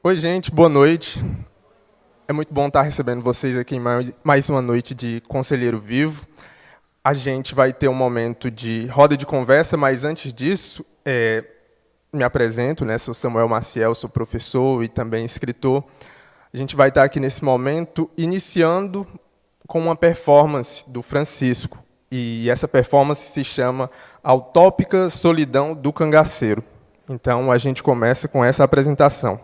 Oi, gente, boa noite. É muito bom estar recebendo vocês aqui em mais uma noite de Conselheiro Vivo. A gente vai ter um momento de roda de conversa, mas antes disso, me apresento, né? Sou Samuel Maciel, sou professor e também escritor. A gente vai estar aqui nesse momento iniciando com uma performance do Francisco. E essa performance se chama A Utópica Solidão do Cangaceiro. Então, a gente começa com essa apresentação.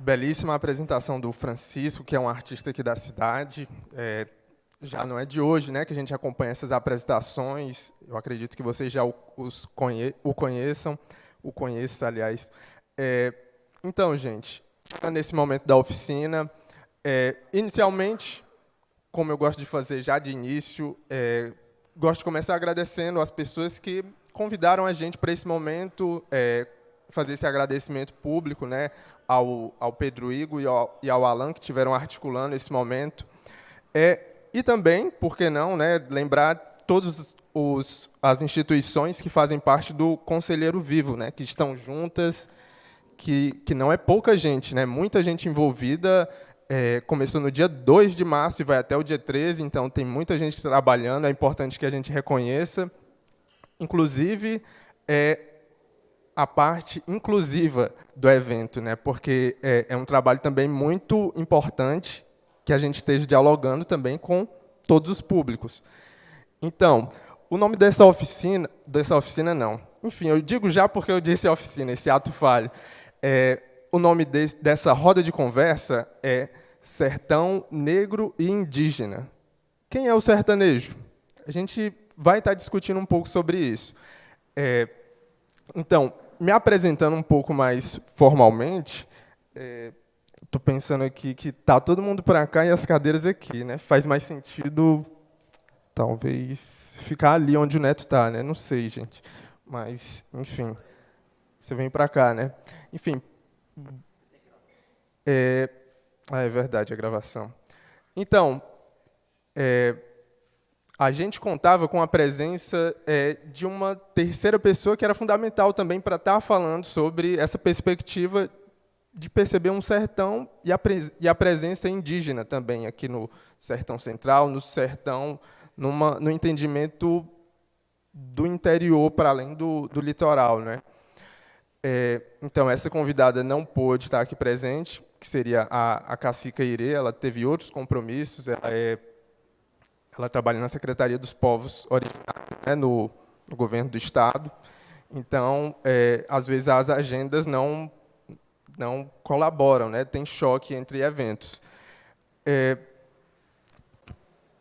Belíssima apresentação do Francisco, que é um artista aqui da cidade. Já não é de hoje, né, que a gente acompanha essas apresentações. Eu acredito que vocês já o conheçam, o conheçam, aliás. Então, gente, nesse momento da oficina, inicialmente, como eu gosto de fazer já de início, gosto de começar agradecendo as pessoas que convidaram a gente para esse momento, fazer esse agradecimento público, né, ao Pedro Igo e ao Alan, que estiveram articulando esse momento. E também, por que não, né, lembrar todas as instituições que fazem parte do Conselheiro Vivo, né, que estão juntas, que não é pouca gente, né, muita gente envolvida. Começou no dia 2 de março e vai até o dia 13, então tem muita gente trabalhando, é importante que a gente reconheça. Inclusive, a parte inclusiva do evento, né, porque é um trabalho também muito importante que a gente esteja dialogando também com todos os públicos. Então, o nome dessa oficina não. Enfim, eu digo já porque eu disse oficina, esse ato falho. O nome dessa roda de conversa é Sertão Negro e Indígena. Quem é o sertanejo? A gente vai estar discutindo um pouco sobre isso. Então, me apresentando um pouco mais formalmente, estou pensando aqui que está todo mundo para cá e as cadeiras aqui, né? Faz mais sentido, talvez, ficar ali onde o Neto está, né? Não sei, gente. Mas, enfim, você vem para cá, né? Enfim, é verdade, a gravação. Então, a gente contava com a presença de uma terceira pessoa que era fundamental também para estar falando sobre essa perspectiva de perceber um sertão e a presença indígena também aqui no Sertão Central, no sertão, no entendimento do interior para além do litoral, né? Então, essa convidada não pôde estar aqui presente, que seria a Cacica Irê. Ela teve outros compromissos, ela trabalha na Secretaria dos Povos Originários, né, no governo do Estado. Então, às vezes, as agendas não colaboram, né, tem choque entre eventos.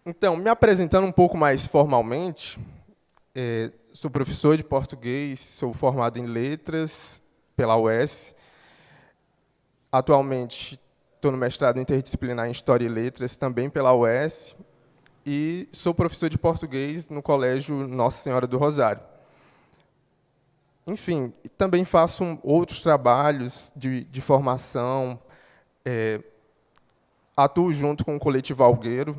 Então, me apresentando um pouco mais formalmente, sou professor de português, sou formado em letras pela UES. Atualmente, estou no mestrado interdisciplinar em História e Letras, também pela UES. E sou professor de português no Colégio Nossa Senhora do Rosário. Enfim, também faço outros trabalhos de formação. Atuo junto com o Coletivo Algueiro,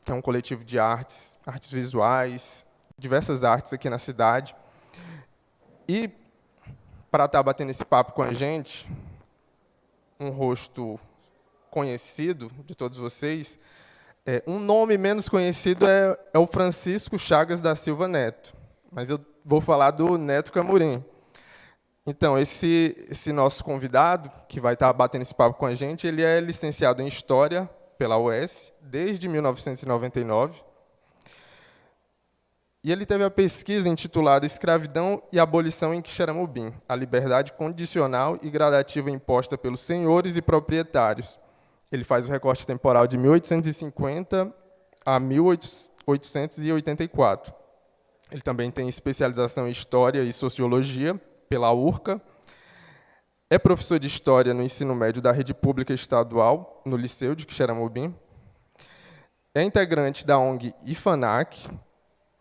que é um coletivo de artes visuais, diversas artes aqui na cidade. E, para estar batendo esse papo com a gente, um rosto conhecido de todos vocês, um nome menos conhecido é o Francisco Chagas da Silva Neto, mas eu vou falar do Neto Camurim. Então, esse nosso convidado, que vai estar batendo esse papo com a gente, ele é licenciado em História pela UES desde 1999, e ele teve a pesquisa intitulada Escravidão e Abolição em Quixeramobim, a liberdade condicional e gradativa imposta pelos senhores e proprietários. Ele faz o recorte temporal de 1850 a 1884. Ele também tem especialização em História e Sociologia pela URCA. É professor de História no ensino médio da Rede Pública Estadual, no Liceu de Quixeramobim. É integrante da ONG IFANAC,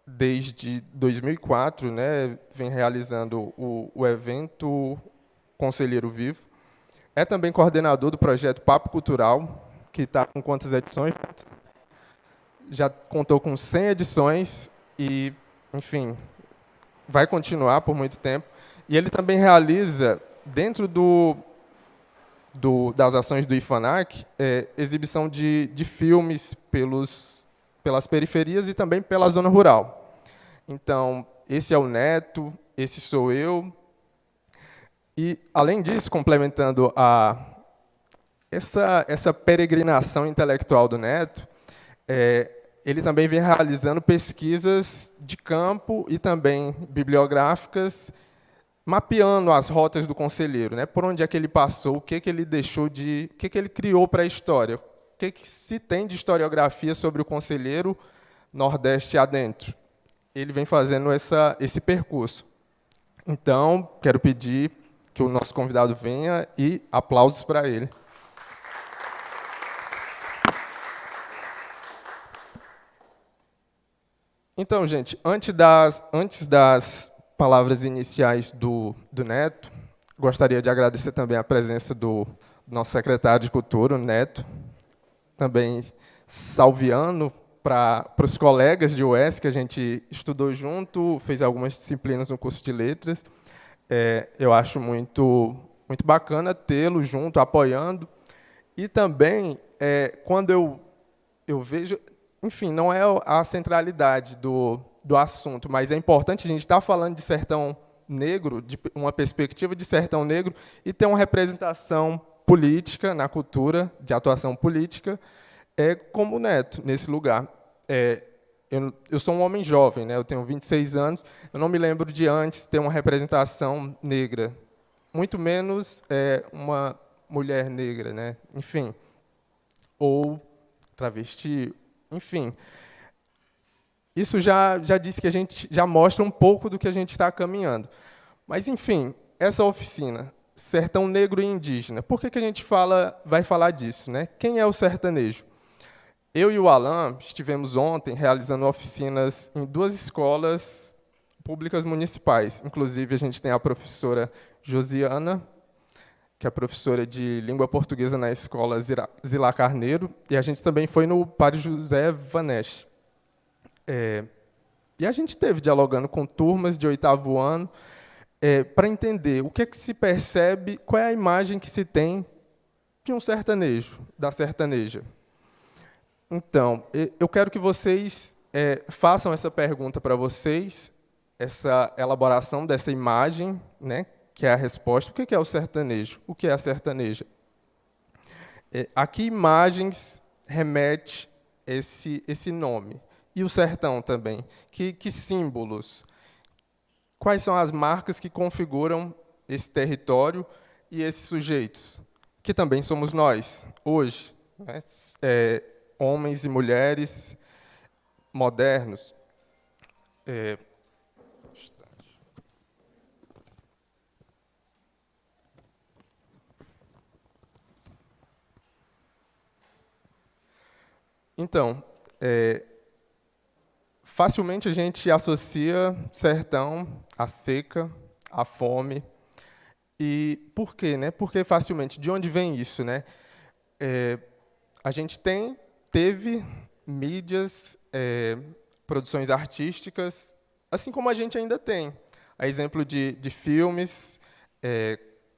desde 2004, né, vem realizando o evento Conselheiro Vivo. É também coordenador do projeto Papo Cultural, que está com quantas edições? Já contou com 100 edições e, enfim, vai continuar por muito tempo. E ele também realiza, dentro das ações do IFANAC, exibição de filmes pelas periferias e também pela zona rural. Então, esse é o Neto, esse sou eu. E, além disso, complementando essa peregrinação intelectual do Neto, ele também vem realizando pesquisas de campo e também bibliográficas mapeando as rotas do conselheiro, né? Por onde é que ele passou, o que ele deixou de, o que ele criou para a história, o que se tem de historiografia sobre o conselheiro Nordeste adentro. Ele vem fazendo esse percurso. Então, quero pedir que o nosso convidado venha e aplausos para ele. Então, gente, antes das palavras iniciais do Neto, gostaria de agradecer também a presença do nosso secretário de Cultura, o Neto, também salviano para os colegas de UES, que a gente estudou junto, fez algumas disciplinas no curso de Letras. Eu acho muito bacana tê-lo junto, apoiando. E também, quando eu vejo... Enfim, não é a centralidade do assunto, mas é importante a gente estar falando de sertão negro, de uma perspectiva de sertão negro, e ter uma representação política na cultura, de atuação política, como o Neto, nesse lugar. Eu sou um homem jovem, né? Eu tenho 26 anos, eu não me lembro de antes ter uma representação negra, muito menos uma mulher negra, né? Enfim, ou travesti, enfim. Isso já disse que a gente já mostra um pouco do que a gente está caminhando. Mas, enfim, essa oficina, Sertão Negro e Indígena, por que a gente vai falar disso, né? Quem é o sertanejo? Eu e o Alan estivemos ontem realizando oficinas em 2 escolas públicas municipais. Inclusive, a gente tem a professora Josiana, que é professora de língua portuguesa na escola Zila Carneiro, e a gente também foi no Padre José Vanesh. E a gente esteve dialogando com turmas de 8º ano para entender o que é que se percebe, qual é a imagem que se tem de um sertanejo, da sertaneja. Então, eu quero que vocês façam essa pergunta para vocês, essa elaboração dessa imagem, né, que é a resposta. O que é o sertanejo? O que é a sertaneja? A que imagens remete esse nome? E o sertão também? Que símbolos? Quais são as marcas que configuram esse território e esses sujeitos? Que também somos nós, hoje, né? Homens e mulheres modernos. Então, facilmente a gente associa sertão à seca, à fome. E por quê, né? Porque facilmente, de onde vem isso, né? A gente teve mídias, produções artísticas, assim como a gente ainda tem. A exemplo de filmes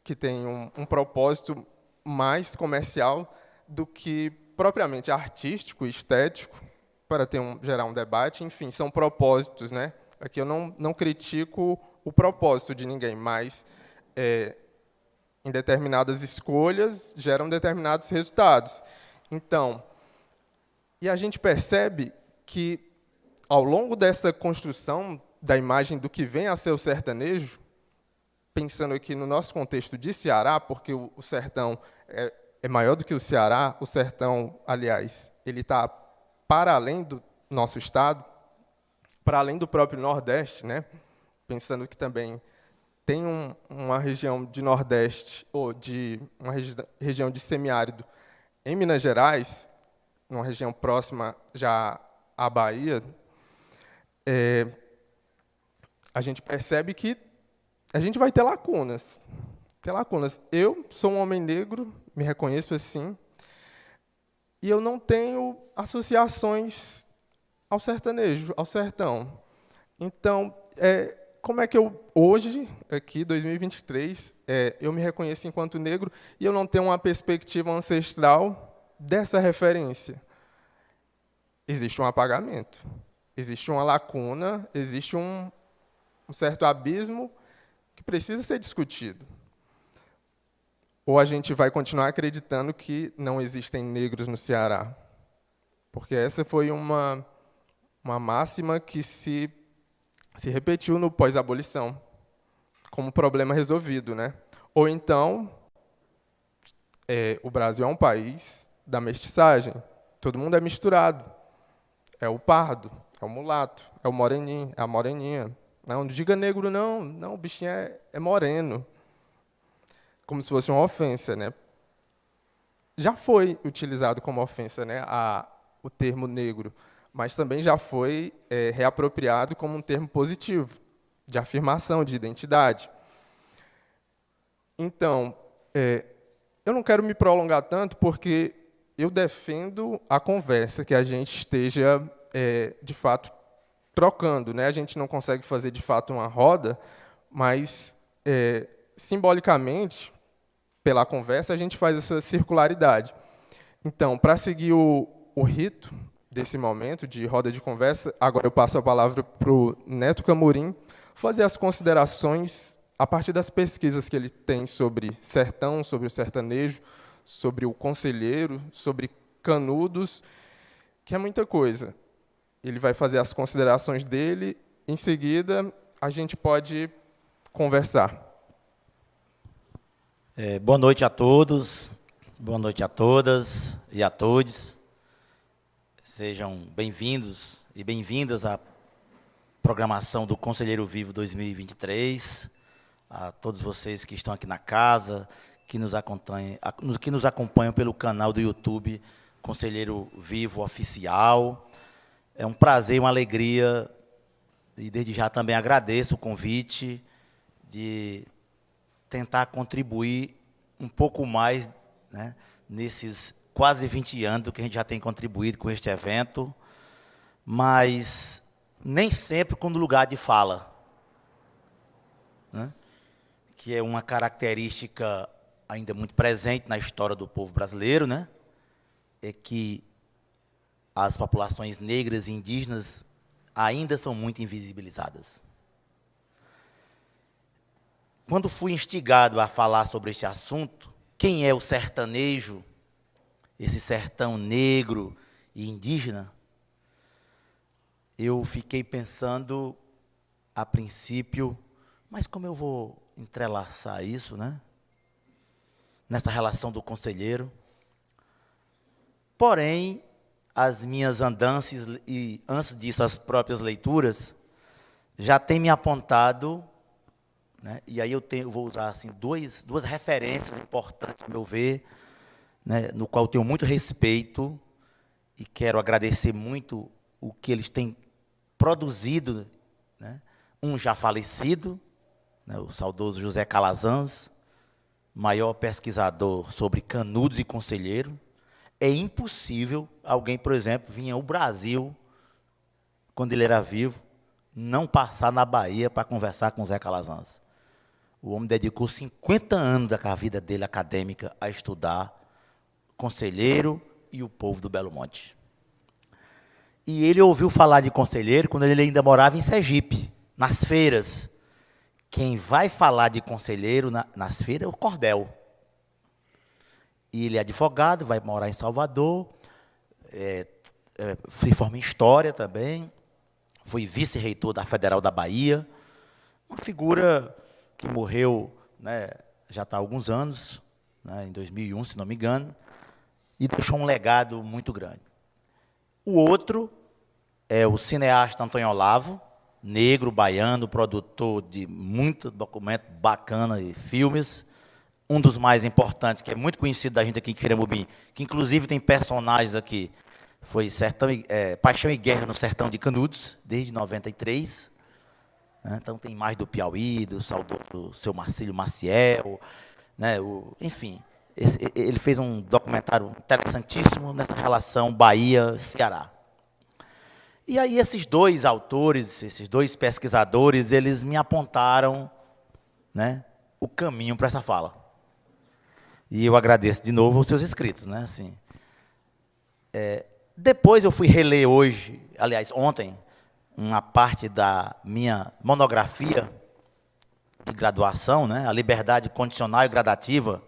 que têm um propósito mais comercial do que propriamente artístico e estético, para gerar um debate. Enfim, são propósitos, né? Aqui eu não critico o propósito de ninguém, mas em determinadas escolhas geram determinados resultados. Então, e a gente percebe que, ao longo dessa construção da imagem do que vem a ser o sertanejo, pensando aqui no nosso contexto de Ceará, porque o sertão é maior do que o Ceará, o sertão, aliás, ele está para além do nosso estado, para além do próprio Nordeste, né? Pensando que também tem uma região de Nordeste, ou de uma região de semiárido em Minas Gerais, uma região próxima já à Bahia, a gente percebe que a gente vai ter lacunas. Eu sou um homem negro, me reconheço assim, e eu não tenho associações ao sertanejo, ao sertão. Então, como é que eu, hoje, aqui, 2023, eu me reconheço enquanto negro e eu não tenho uma perspectiva ancestral dessa referência? Existe um apagamento, existe uma lacuna, existe um certo abismo que precisa ser discutido. Ou a gente vai continuar acreditando que não existem negros no Ceará? Porque essa foi uma máxima que se repetiu no pós-abolição. como problema resolvido, né? Ou então, o Brasil é um país da mestiçagem, todo mundo é misturado, é o pardo, é o mulato, é o moreninho, é a moreninha. Não diga negro não, não, o bichinho é moreno, como se fosse uma ofensa, né? Já foi utilizado como ofensa, né, o termo negro, mas também já foi reapropriado como um termo positivo, de afirmação, de identidade. Então, eu não quero me prolongar tanto, porque eu defendo a conversa, que a gente esteja, de fato, trocando, né? A gente não consegue fazer, de fato, uma roda, mas, simbolicamente, pela conversa, a gente faz essa circularidade. Então, para seguir o rito desse momento de roda de conversa, agora eu passo a palavra para o Neto Camurim fazer as considerações a partir das pesquisas que ele tem sobre sertão, sobre o sertanejo, sobre o conselheiro, sobre canudos, que é muita coisa. Ele vai fazer as considerações dele, em seguida a gente pode conversar. Boa noite a todos, boa noite a todas e a todos. Sejam bem-vindos e bem-vindas à programação do Conselheiro Vivo 2023, a todos vocês que estão aqui na casa, que nos acompanham pelo canal do YouTube Conselheiro Vivo Oficial. É um prazer e uma alegria, e desde já também agradeço o convite de tentar contribuir um pouco mais, né, nesses quase 20 anos que a gente já tem contribuído com este evento, mas nem sempre com lugar de fala, né, que é uma característica ainda muito presente na história do povo brasileiro, né, é que as populações negras e indígenas ainda são muito invisibilizadas. Quando fui instigado a falar sobre este assunto, quem é o sertanejo, esse sertão negro e indígena, eu fiquei pensando, a princípio, mas como eu vou entrelaçar isso, né, nessa relação do conselheiro? Porém, as minhas andanças e, antes disso, as próprias leituras, já têm me apontado, né, e aí eu vou usar assim, duas referências importantes, ao meu ver, né, no qual eu tenho muito respeito e quero agradecer muito o que eles têm produzido, né, um já falecido, né, o saudoso José Calazans, maior pesquisador sobre canudos e conselheiro. É impossível alguém, por exemplo, vir ao Brasil, quando ele era vivo, não passar na Bahia para conversar com Zé Calazans. O homem dedicou 50 anos da vida dele acadêmica a estudar conselheiro e o povo do Belo Monte. E ele ouviu falar de conselheiro quando ele ainda morava em Sergipe, nas feiras. Quem vai falar de conselheiro nas feiras é o Cordel. E ele é advogado, vai morar em Salvador, se forma em História também, foi vice-reitor da Federal da Bahia, uma figura que morreu, né, já está há alguns anos, né, em 2001, se não me engano, e deixou um legado muito grande. O outro é o cineasta Antônio Olavo, negro, baiano, produtor de muito documento bacana e filmes, um dos mais importantes, que é muito conhecido da gente aqui em Queremobim, que inclusive tem personagens aqui, foi Paixão e Guerra no Sertão de Canudos, desde 93, né? Então tem mais do Piauí, do saudoso seu Marcílio Maciel, né? Enfim, ele fez um documentário interessantíssimo nessa relação Bahia-Ceará. E aí esses dois autores, esses dois pesquisadores, eles me apontaram, né, o caminho para essa fala. E eu agradeço de novo os seus escritos, né? Assim, depois eu fui reler hoje, aliás, ontem, uma parte da minha monografia de graduação, né? A liberdade condicional e gradativa,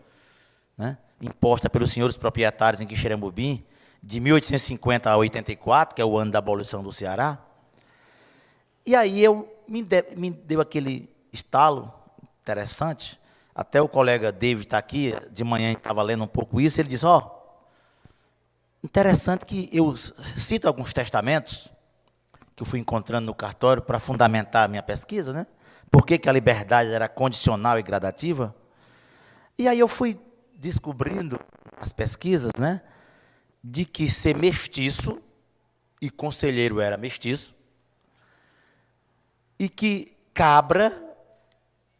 né, imposta pelos senhores proprietários em Quixeramobim, de 1850 a 84, que é o ano da abolição do Ceará. E aí me deu aquele estalo, interessante. Até o colega David está aqui, de manhã estava lendo um pouco isso, ele diz, interessante que eu cito alguns testamentos que eu fui encontrando no cartório para fundamentar a minha pesquisa, né? Por que a liberdade era condicional e gradativa? E aí eu fui descobrindo as pesquisas, né? De que ser mestiço, e conselheiro era mestiço, e que cabra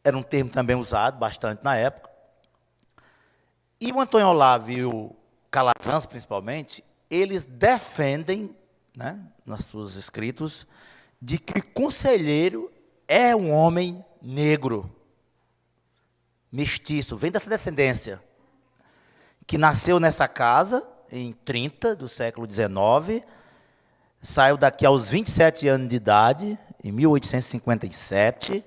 era um termo também usado bastante na época. E o Antônio Olavo e o Calazans, principalmente, eles defendem, né, nos seus escritos, de que conselheiro é um homem negro, mestiço, vem dessa descendência, que nasceu nessa casa, em 30 do século XIX, saiu daqui aos 27 anos de idade, em 1857,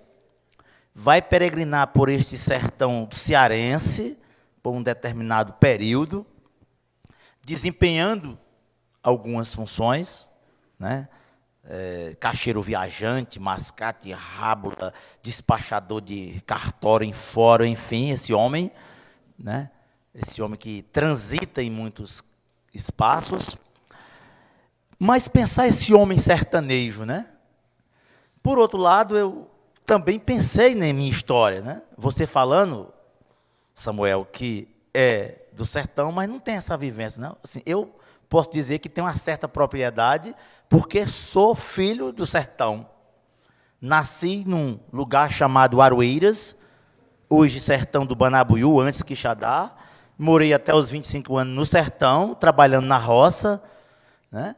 vai peregrinar por este sertão cearense, por um determinado período, desempenhando algumas funções, né? Caixeiro viajante, mascate, rábula, despachador de cartório em fórum, enfim, esse homem, né? Esse homem que transita em muitos espaços. Mas pensar esse homem sertanejo, né? Por outro lado, eu também pensei na minha história, né? Você falando, Samuel, que é do sertão, mas não tem essa vivência, não. Assim, eu posso dizer que tenho uma certa propriedade, porque sou filho do sertão. Nasci num lugar chamado Aroeiras, hoje sertão do Banabuiú, antes Quixadá. Morei até os 25 anos no sertão, trabalhando na roça, né?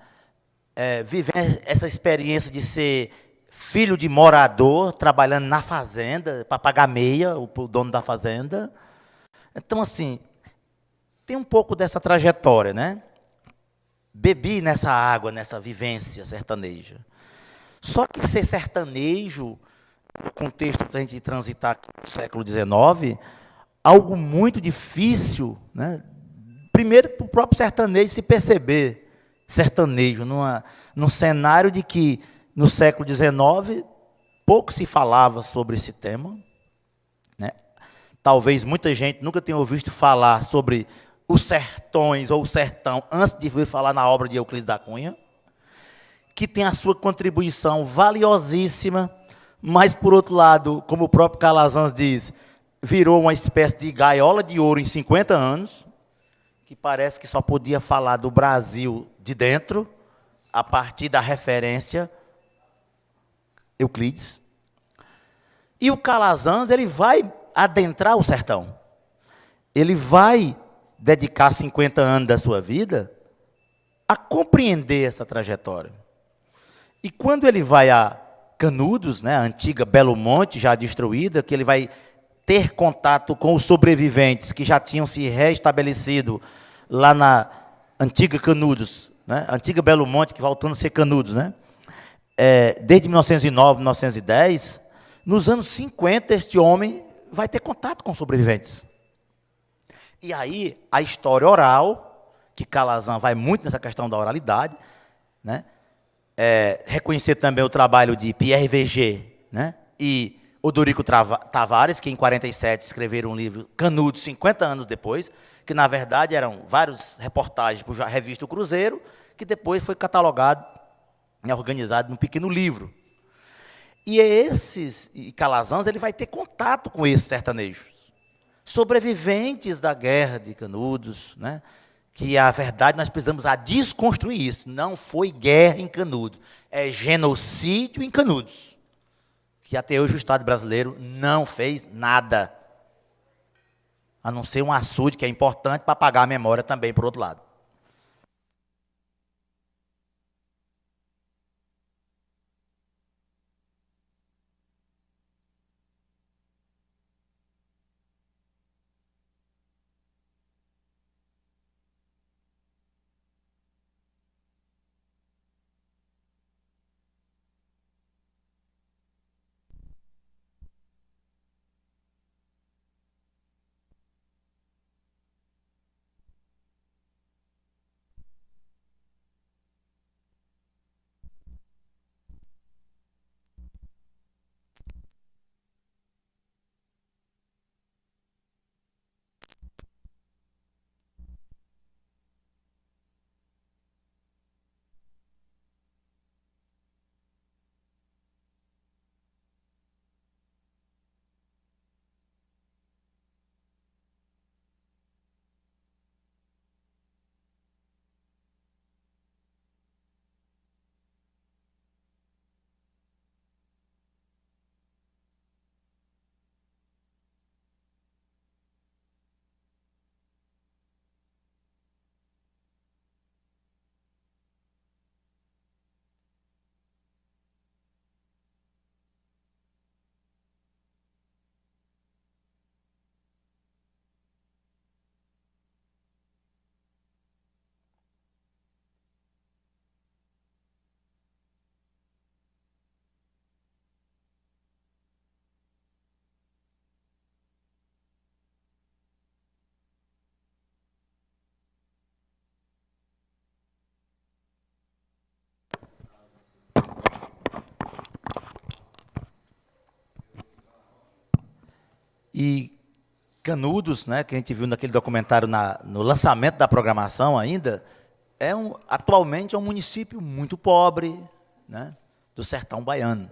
Vivendo essa experiência de ser filho de morador, trabalhando na fazenda, para pagar meia, o dono da fazenda. Então, assim, tem um pouco dessa trajetória, né? Bebi nessa água, nessa vivência sertaneja. Só que ser sertanejo, no contexto da gente transitar no século XIX, algo muito difícil, né? Primeiro, para o próprio sertanejo se perceber sertanejo, num cenário de que, no século XIX, pouco se falava sobre esse tema, né? Talvez muita gente nunca tenha ouvido falar sobre os sertões ou o sertão, antes de vir falar na obra de Euclides da Cunha, que tem a sua contribuição valiosíssima, mas, por outro lado, como o próprio Calazans diz, virou uma espécie de gaiola de ouro em 50 anos, que parece que só podia falar do Brasil de dentro, a partir da referência Euclides. E o Calazans, ele vai adentrar o sertão. Ele vai dedicar 50 anos da sua vida a compreender essa trajetória. E quando ele vai a Canudos, né, a antiga Belo Monte, já destruída, que ele vai ter contato com os sobreviventes que já tinham se restabelecido lá na antiga Canudos, né, antiga Belo Monte, que voltando a ser Canudos, né, desde 1909, 1910, nos anos 50, este homem vai ter contato com sobreviventes. E aí, a história oral, que Calazans vai muito nessa questão da oralidade, né, reconhecer também o trabalho de Pierre Verger, né, e Odorico Tavares, que em 47 escreveram um livro, Canudos, 50 anos depois, que na verdade eram vários reportagens para a revista O Cruzeiro, que depois foi catalogado e organizado num pequeno livro. E Calazans, ele vai ter contato com esses sertanejos, sobreviventes da guerra de Canudos, né? Que a verdade nós precisamos desconstruir isso. Não foi guerra em Canudos, é genocídio em Canudos, que até hoje o Estado brasileiro não fez nada, a não ser um açude, que é importante para apagar a memória também, por outro lado. E Canudos, né, que a gente viu naquele documentário no lançamento da programação ainda, atualmente é um município muito pobre, né, do sertão baiano.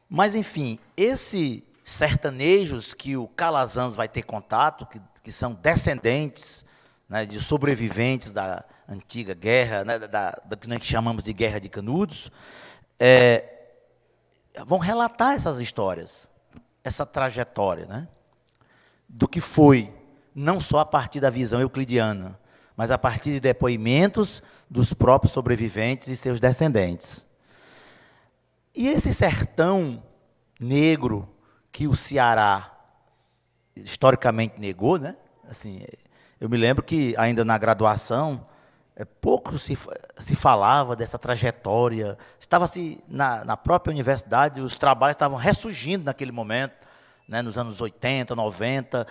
Mas, enfim, esses sertanejos que o Calazans vai ter contato, que são descendentes, né, de sobreviventes da antiga guerra, né, da que nós chamamos de Guerra de Canudos, vão relatar essas histórias, essa trajetória, né, do que foi, não só a partir da visão euclidiana, mas a partir de depoimentos dos próprios sobreviventes e seus descendentes. E esse sertão negro que o Ceará historicamente negou, né? Assim, eu me lembro que ainda na graduação pouco se falava dessa trajetória. Estava-se na própria universidade, os trabalhos estavam ressurgindo naquele momento, né, nos anos 80, 90,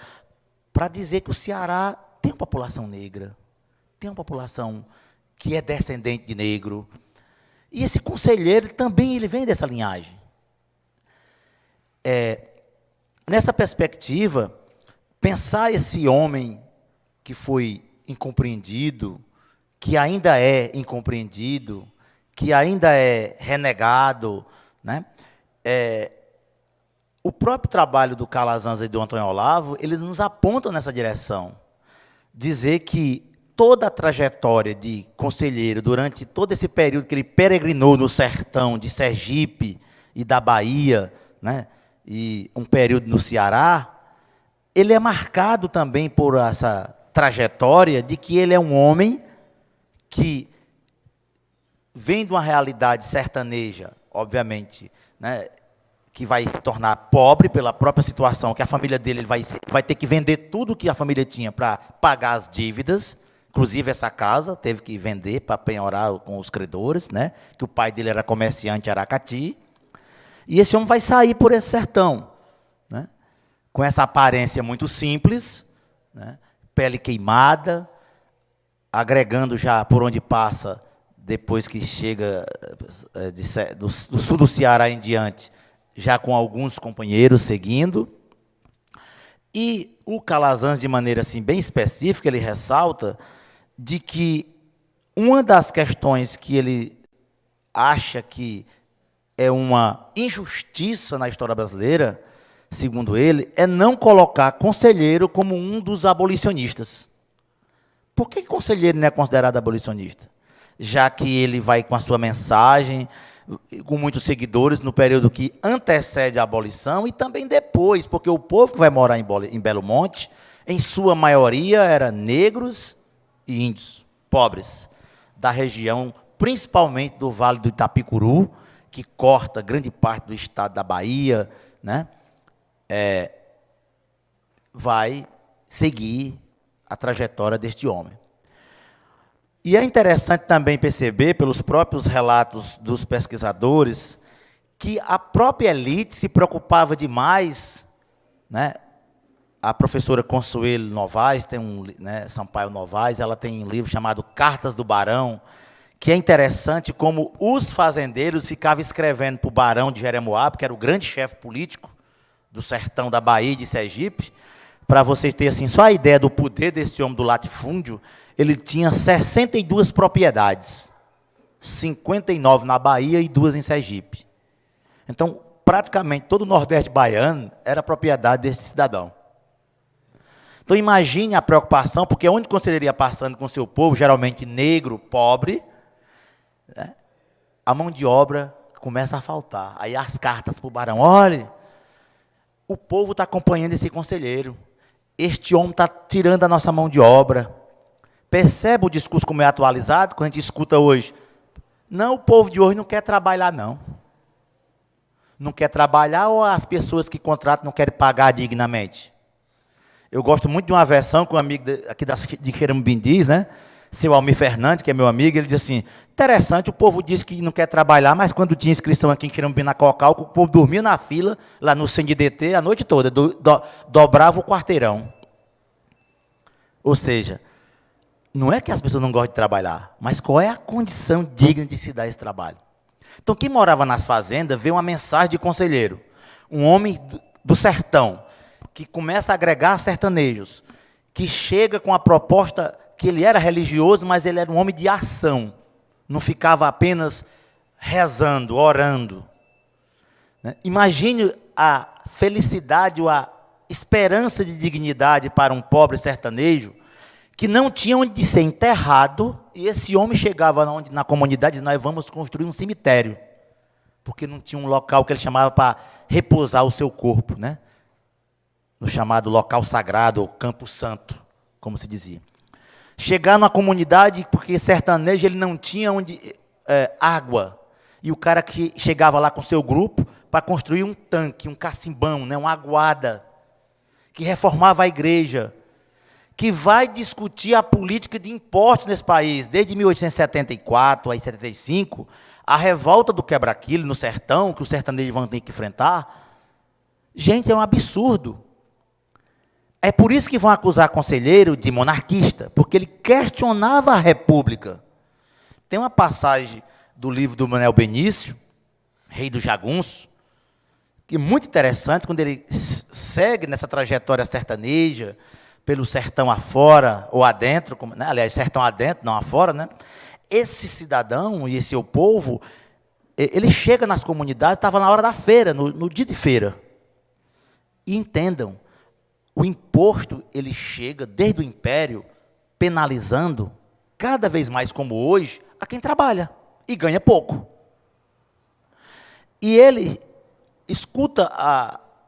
para dizer que o Ceará tem uma população negra, tem uma população que é descendente de negro. E esse conselheiro também ele vem dessa linhagem. Nessa perspectiva, pensar esse homem que foi incompreendido, que ainda é incompreendido, que ainda é renegado, né? O próprio trabalho do Calazans e do Antônio Olavo, eles nos apontam nessa direção. Dizer que toda a trajetória de conselheiro, durante todo esse período que ele peregrinou no sertão de Sergipe e da Bahia, né, e um período no Ceará, ele é marcado também por essa trajetória de que ele é um homem que vem de uma realidade sertaneja, obviamente, né, que vai se tornar pobre pela própria situação, que a família dele ele vai ter que vender tudo que a família tinha para pagar as dívidas, inclusive essa casa teve que vender para penhorar com os credores, né, que o pai dele era comerciante em Aracati. E esse homem vai sair por esse sertão, né, com essa aparência muito simples, né, pele queimada, agregando já por onde passa, depois que chega do sul do Ceará em diante, já com alguns companheiros seguindo. E o Calazans, de maneira assim, bem específica, ele ressalta de que uma das questões que ele acha que é uma injustiça na história brasileira, segundo ele, é não colocar conselheiro como um dos abolicionistas. Por que conselheiro não é considerado abolicionista? Já que ele vai com a sua mensagem, com muitos seguidores, no período que antecede a abolição e também depois, porque o povo que vai morar em Belo Monte, em sua maioria, era negros e índios, pobres, da região, principalmente do Vale do Itapicuru, que corta grande parte do estado da Bahia, né? Vai seguir a trajetória deste homem. E é interessante também perceber, pelos próprios relatos dos pesquisadores, que a própria elite se preocupava demais, né? A professora Consuelo Novaes, Sampaio Novaes, ela tem um livro chamado Cartas do Barão, que é interessante como os fazendeiros ficavam escrevendo para o Barão de Jeremoabo, que era o grande chefe político do sertão da Bahia e de Sergipe. Para vocês terem assim, só a ideia do poder desse homem do latifúndio, ele tinha 62 propriedades, 59 na Bahia e 2 em Sergipe. Então, praticamente todo o Nordeste baiano era propriedade desse cidadão. Então, imagine a preocupação, porque onde o conselheiro ia passando com o seu povo, geralmente negro, pobre, né, a mão de obra começa a faltar. Aí as cartas para o barão, olha, o povo está acompanhando esse conselheiro, este homem está tirando a nossa mão de obra. Percebe o discurso como é atualizado, quando a gente escuta hoje? Não, o povo de hoje não quer trabalhar, não. Não quer trabalhar ou as pessoas que contratam não querem pagar dignamente? Eu gosto muito de uma versão que um amigo aqui de Xerambim diz, né? Seu Almir Fernandes, que é meu amigo, ele diz assim, interessante, o povo diz que não quer trabalhar, mas quando tinha inscrição aqui em Xerambim, na Cocalco, o povo dormia na fila, lá no CNDT, a noite toda, dobrava o quarteirão. Ou seja, não é que as pessoas não gostam de trabalhar, mas qual é a condição digna de se dar esse trabalho? Então, quem morava nas fazendas, vê uma mensagem de conselheiro, um homem do sertão, que começa a agregar sertanejos, que chega com a proposta que ele era religioso, mas ele era um homem de ação, não ficava apenas rezando, orando. Né? Imagine a felicidade ou a esperança de dignidade para um pobre sertanejo que não tinha onde ser enterrado, e esse homem chegava na comunidade e dizia, nós vamos construir um cemitério, porque não tinha um local que ele chamava para repousar o seu corpo, né? No chamado local sagrado, ou campo santo, como se dizia. Chegar numa comunidade, porque sertanejo ele não tinha onde água, e o cara que chegava lá com seu grupo para construir um tanque, um cacimbão, né, uma aguada, que reformava a igreja, que vai discutir a política de impostos nesse país, desde 1874 a 75, a revolta do quebra-quilo no sertão, que os sertanejos vão ter que enfrentar. Gente, é um absurdo. É por isso que vão acusar conselheiro de monarquista, porque ele questionava a república. Tem uma passagem do livro do Manuel Benício, Rei do Jagunço, que é muito interessante, quando ele segue nessa trajetória sertaneja, pelo sertão afora, ou adentro, né? Aliás, sertão adentro, não afora, né? Esse cidadão e esse seu povo, ele chega nas comunidades, estava na hora da feira, no dia de feira. E entendam, o imposto, ele chega desde o Império, penalizando, cada vez mais como hoje, a quem trabalha e ganha pouco. E ele escuta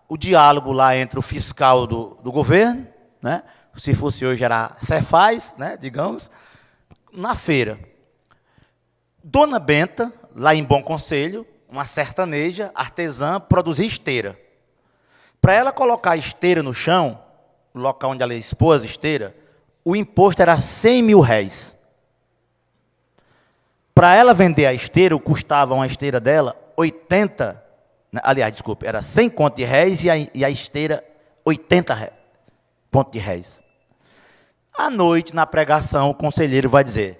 o diálogo lá entre o fiscal do governo, né? Se fosse hoje era Cefaz, né? Digamos, na feira. Dona Benta, lá em Bom Conselho, uma sertaneja, artesã, produzia esteira. Para ela colocar a esteira no chão, no local onde ela expôs a esteira, o imposto era 100 mil réis. Para ela vender a esteira, custava uma esteira dela 80, aliás, desculpe, era 100 conto de réis e a esteira 80 ponto de réis. À noite, na pregação, o conselheiro vai dizer,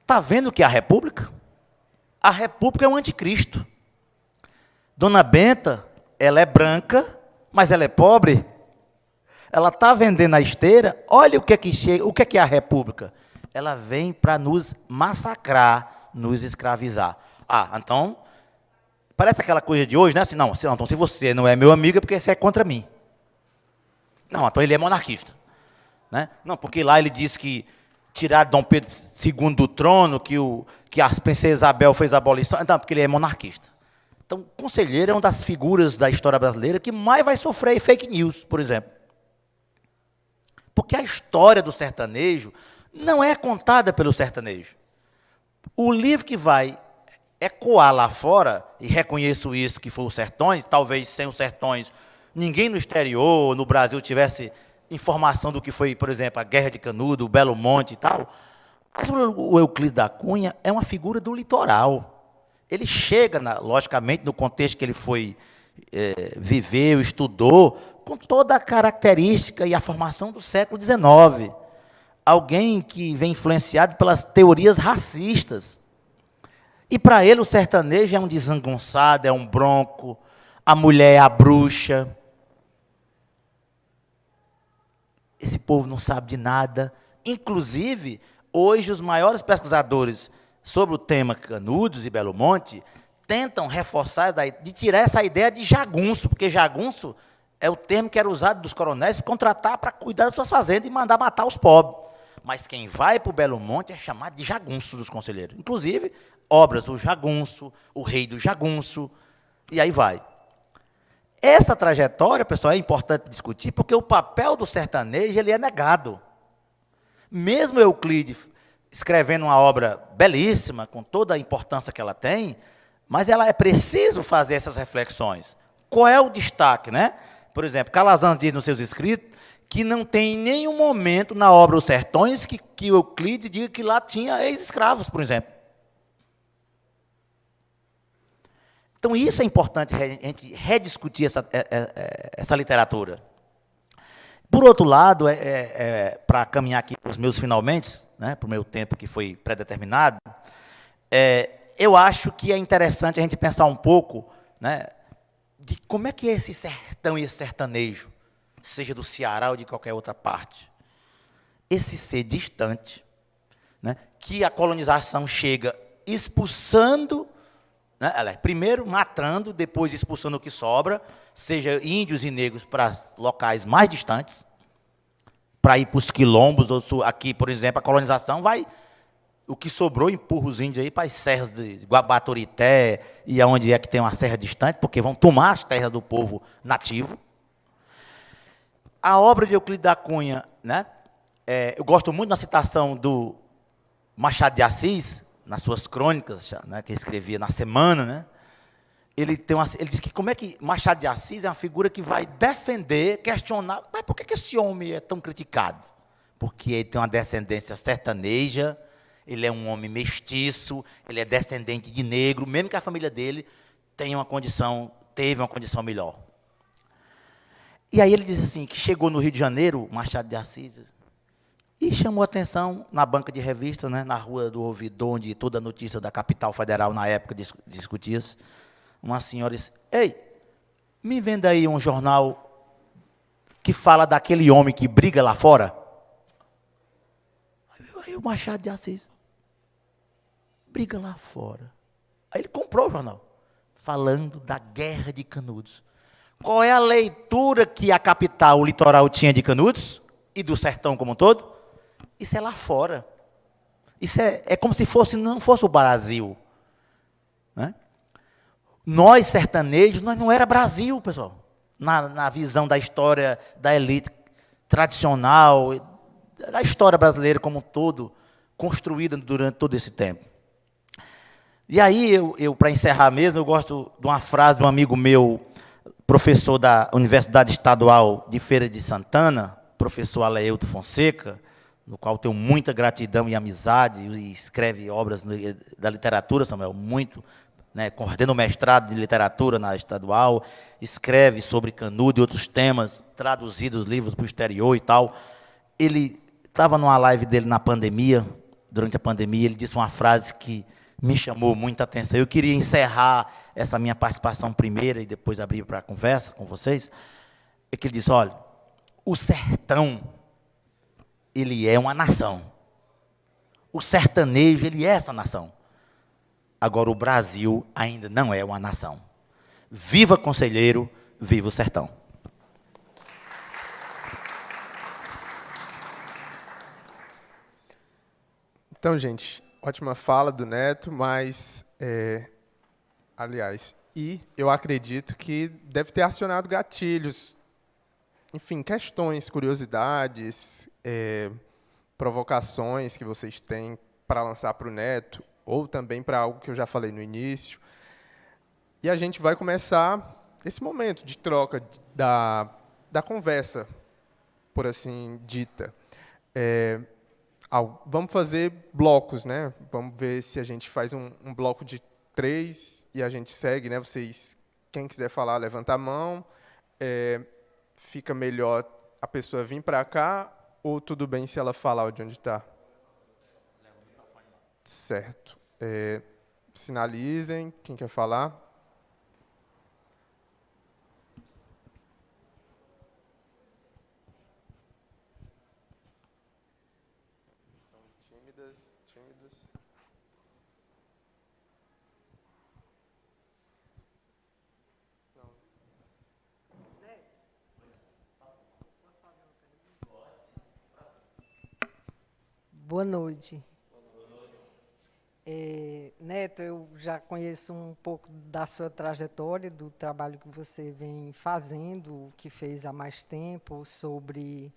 está vendo o que é a República? A República é um anticristo. Dona Benta, ela é branca, mas ela é pobre. Ela está vendendo a esteira, olha o que é que chega, o que é a República? Ela vem para nos massacrar, nos escravizar. Ah, então, parece aquela coisa de hoje, né? Assim, não, então se você não é meu amigo, é porque você é contra mim. Não, então ele é monarquista. Né? Não, porque lá ele disse que tiraram Dom Pedro II do trono, que a princesa Isabel fez a abolição. Então, porque ele é monarquista. Então, o conselheiro é uma das figuras da história brasileira que mais vai sofrer fake news, por exemplo. Porque a história do sertanejo não é contada pelo sertanejo. O livro que vai ecoar lá fora, e reconheço isso, que foi os Sertões, talvez sem os Sertões, ninguém no exterior, no Brasil, tivesse informação do que foi, por exemplo, a Guerra de Canudo, o Belo Monte e tal. Mas o Euclides da Cunha é uma figura do litoral. Ele chega, logicamente, no contexto que ele foi, viveu, estudou, com toda a característica e a formação do século XIX. Alguém que vem influenciado pelas teorias racistas. E para ele o sertanejo é um desengonçado, é um bronco, a mulher é a bruxa. Esse povo não sabe de nada. Inclusive, hoje os maiores pesquisadores sobre o tema Canudos e Belo Monte tentam reforçar, de tirar essa ideia de jagunço, porque jagunço é o termo que era usado dos coronéis para contratar para cuidar das suas fazendas e mandar matar os pobres. Mas quem vai para o Belo Monte é chamado de jagunço dos conselheiros. Inclusive, obras, o jagunço, o rei do jagunço, e aí vai. Essa trajetória, pessoal, é importante discutir, porque o papel do sertanejo ele é negado. Mesmo Euclides escrevendo uma obra belíssima, com toda a importância que ela tem, mas ela é preciso fazer essas reflexões. Qual é o destaque, né? Por exemplo, Calazans diz nos seus escritos que não tem nenhum momento na obra Os Sertões que Euclides diga que lá tinha ex-escravos, por exemplo. Então, isso é importante a gente rediscutir essa literatura. Por outro lado, para caminhar aqui para os meus finalmente, né, para o meu tempo que foi pré-determinado, eu acho que é interessante a gente pensar um pouco, né, de como é que é esse sertão e esse sertanejo. seja do Ceará ou de qualquer outra parte. Esse ser distante, né, que a colonização chega expulsando, né, primeiro matando, depois expulsando o que sobra, seja índios e negros para locais mais distantes, para ir para os quilombos, ou aqui, por exemplo, a colonização vai, o que sobrou empurra os índios aí para as serras de Guabatorité, e aonde é que tem uma serra distante, porque vão tomar as terras do povo nativo. A obra de Euclides da Cunha, né, eu gosto muito da citação do Machado de Assis, nas suas crônicas, né, que ele escrevia na semana, né, ele diz que como é que Machado de Assis é uma figura que vai defender, questionar, mas por que esse homem é tão criticado? Porque ele tem uma descendência sertaneja, ele é um homem mestiço, ele é descendente de negro, mesmo que a família dele teve uma condição melhor. E aí ele diz assim, que chegou no Rio de Janeiro, Machado de Assis, e chamou a atenção na banca de revista, né, na Rua do Ouvidor, onde toda a notícia da capital federal na época discutia-se. Uma senhora disse, ei, me venda aí um jornal que fala daquele homem que briga lá fora. Aí o Machado de Assis, briga lá fora. Aí ele comprou o jornal, falando da Guerra de Canudos. Qual é a leitura que a capital, o litoral, tinha de Canudos? E do sertão como um todo? Isso é lá fora. Isso é como se não fosse o Brasil. Né? Nós, sertanejos, nós não era Brasil, pessoal. Na visão da história da elite tradicional, da história brasileira como um todo, construída durante todo esse tempo. E aí, eu para encerrar mesmo, eu gosto de uma frase de um amigo meu, professor da Universidade Estadual de Feira de Santana, professor Aleilton Fonseca, no qual tenho muita gratidão e amizade, e escreve obras da literatura, Samuel, muito, né, coordena o mestrado de literatura na estadual, escreve sobre Canudo e outros temas, traduzidos livros para o exterior e tal. Ele estava numa live dele na pandemia, durante a pandemia, ele disse uma frase que me chamou muita atenção. Eu queria encerrar essa minha participação primeira e depois abrir para a conversa com vocês. É que ele disse, olha, o sertão, ele é uma nação. O sertanejo, ele é essa nação. Agora, o Brasil ainda não é uma nação. Viva Conselheiro, viva o sertão. Então, gente, ótima fala do Neto, mas, aliás, eu acredito que deve ter acionado gatilhos, enfim, questões, curiosidades, provocações que vocês têm para lançar para o Neto, ou também para algo que eu já falei no início. E a gente vai começar esse momento de troca da conversa, por assim dita. Vamos fazer blocos, né? Vamos ver se a gente faz um bloco de 3 e a gente segue, né? Vocês, quem quiser falar, levanta a mão. Fica melhor a pessoa vir para cá, ou tudo bem se ela falar de onde está? Certo. Sinalizem, quem quer falar. São tímidos. Boa noite. Neto, eu já conheço um pouco da sua trajetória, do trabalho que você vem fazendo, que fez há mais tempo, sobre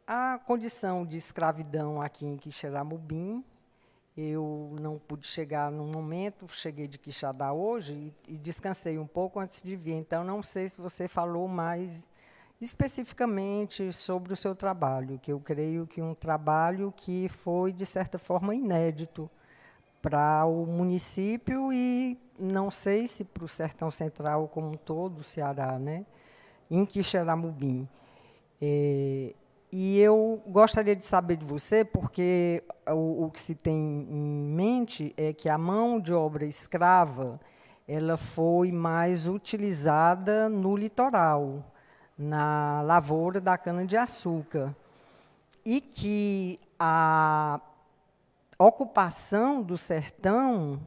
a condição de escravidão aqui em Quixeramobim. Eu não pude chegar no momento, cheguei de Quixadá hoje e descansei um pouco antes de vir. Então, não sei se você falou mais especificamente sobre o seu trabalho, que eu creio que um trabalho que foi, de certa forma, inédito para o município e não sei se para o Sertão Central como um todo, o Ceará, né? Em Quixeramobim. E eu gostaria de saber de você, porque o que se tem em mente é que a mão de obra escrava ela foi mais utilizada no litoral, na lavoura da cana-de-açúcar, e que a ocupação do sertão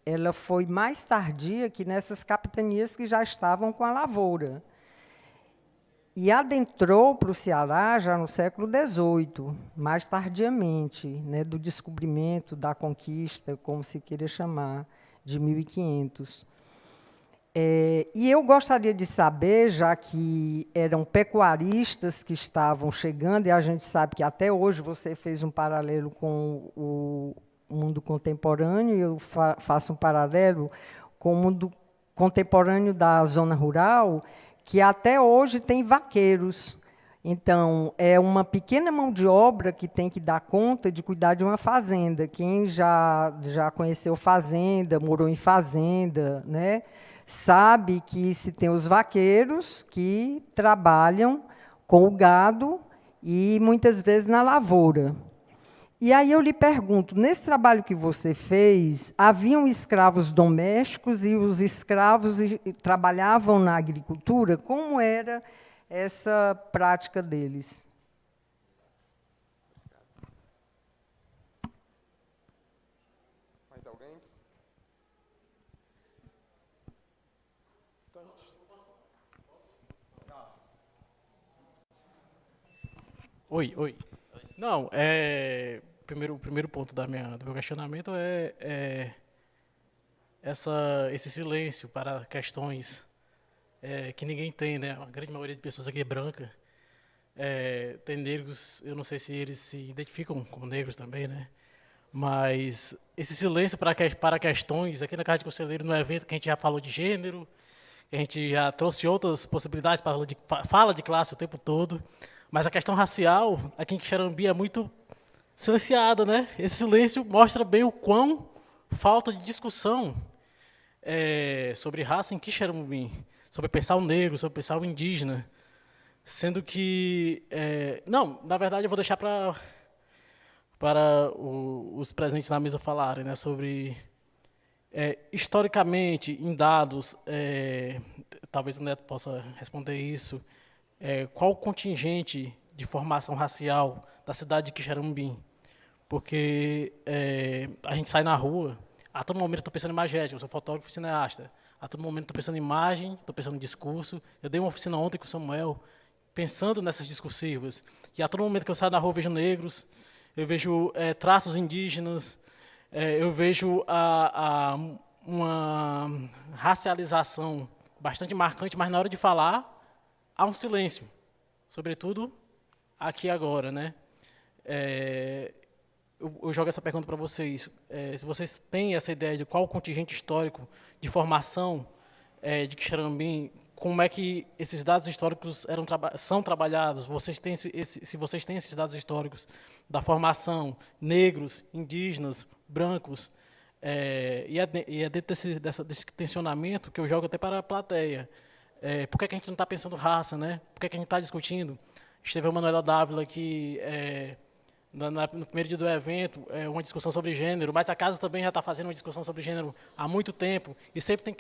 ela foi mais tardia que nessas capitanias que já estavam com a lavoura. E adentrou para o Ceará já no século XVIII, mais tardiamente, né, do descobrimento, da conquista, como se queira chamar, de 1500. E eu gostaria de saber, já que eram pecuaristas que estavam chegando, e a gente sabe que até hoje você fez um paralelo com o mundo contemporâneo, e eu faço um paralelo com o mundo contemporâneo da zona rural, que até hoje tem vaqueiros. Então, é uma pequena mão de obra que tem que dar conta de cuidar de uma fazenda. Quem já conheceu fazenda, morou em fazenda, né, sabe que se tem os vaqueiros que trabalham com o gado e, muitas vezes, na lavoura. E aí eu lhe pergunto, nesse trabalho que você fez, haviam escravos domésticos e os escravos trabalhavam na agricultura? Como era essa prática deles? Mais alguém? Oi. Não, o primeiro ponto do meu questionamento é esse silêncio para questões que ninguém tem, né? A grande maioria de pessoas aqui é branca. Tem negros, eu não sei se eles se identificam como negros também, né? Mas esse silêncio para questões, aqui na Casa de Conselheiro, no evento que a gente já falou de gênero, a gente já trouxe outras possibilidades para fala de classe o tempo todo, mas a questão racial aqui em Quixerambi é muito silenciada, né? Esse silêncio mostra bem o quão falta de discussão sobre raça em Quixerambi, sobre pensar o negro, sobre pensar o indígena, sendo que... não, na verdade, eu vou deixar para os presentes na mesa falarem, né, sobre... historicamente, em dados, talvez o Neto possa responder isso, qual o contingente de formação racial da cidade de Quixerambi? Porque a gente sai na rua, a todo momento estou pensando em imagética, eu sou fotógrafo e cineasta, a todo momento estou pensando em imagem, estou pensando em discurso. Eu dei uma oficina ontem com o Samuel, pensando nessas discursivas, e a todo momento que eu saio na rua eu vejo negros, eu vejo traços indígenas, eu vejo uma racialização bastante marcante, mas na hora de falar, há um silêncio, sobretudo aqui e agora, né? Eu jogo essa pergunta para vocês. Se vocês têm essa ideia de qual o contingente histórico de formação de Quixerambi, como é que esses dados históricos são trabalhados? Se vocês têm esses dados históricos da formação, negros, indígenas, brancos, e é dentro desse tensionamento que eu jogo até para a plateia. Por que a gente não está pensando raça, né? Por que a gente está discutindo? Esteve a Manuela Dávila aqui no primeiro dia do evento, uma discussão sobre gênero, mas a casa também já está fazendo uma discussão sobre gênero há muito tempo, e sempre tem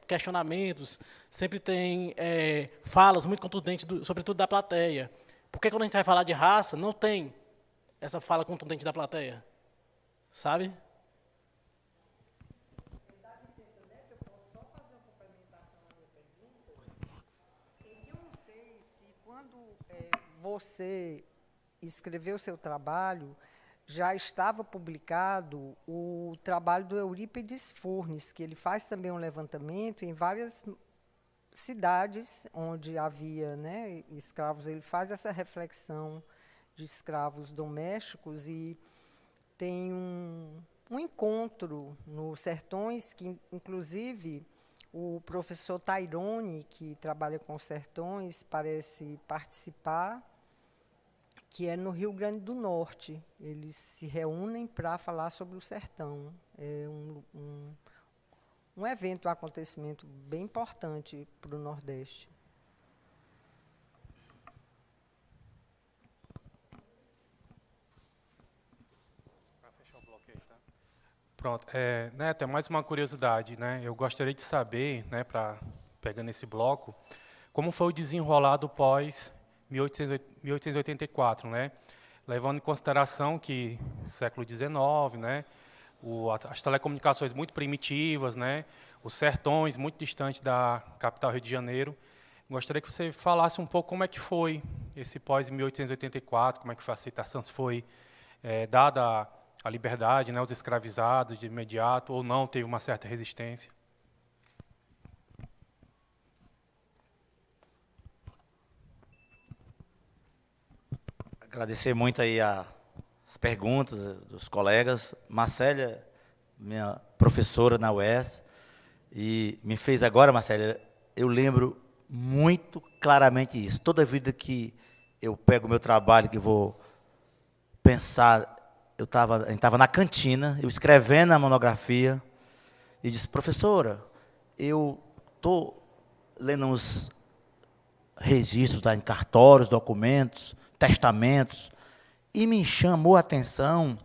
questionamentos, sempre tem falas muito contundentes, sobretudo da plateia. Por que quando a gente vai falar de raça, não tem essa fala contundente da plateia? Sabe? Dá licença, né, que eu posso só fazer uma complementação na minha pergunta? Eu não sei se quando você escreveu seu trabalho, já estava publicado o trabalho do Eurípides Furnes, que ele faz também um levantamento em várias cidades onde havia, né, escravos. Ele faz essa reflexão de escravos domésticos e tem um encontro nos sertões que, inclusive, o professor Tairone, que trabalha com sertões, parece participar, que é no Rio Grande do Norte. Eles se reúnem para falar sobre o sertão. É um evento, um acontecimento bem importante para o Nordeste. Para fechar o bloco aí, tá? Pronto. Neto, mais uma curiosidade, né? Eu gostaria de saber, né, pegando esse bloco, como foi o desenrolar do pós 1884, né? Levando em consideração que século XIX, né? As telecomunicações muito primitivas, né? Os sertões muito distantes da capital Rio de Janeiro. Gostaria que você falasse um pouco como é que foi esse pós 1884, como é que foi a aceitação, se foi dada a liberdade, né, aos escravizados de imediato, ou não, teve uma certa resistência. Agradecer muito aí as perguntas dos colegas. Marcélia, minha professora na UES, e me fez agora, Marcélia, eu lembro muito claramente isso. Toda vida que eu pego o meu trabalho, que vou pensar, a gente estava na cantina, eu escrevendo a monografia, e disse, professora, eu estou lendo uns registros lá em cartórios, documentos, testamentos, e me chamou a atenção,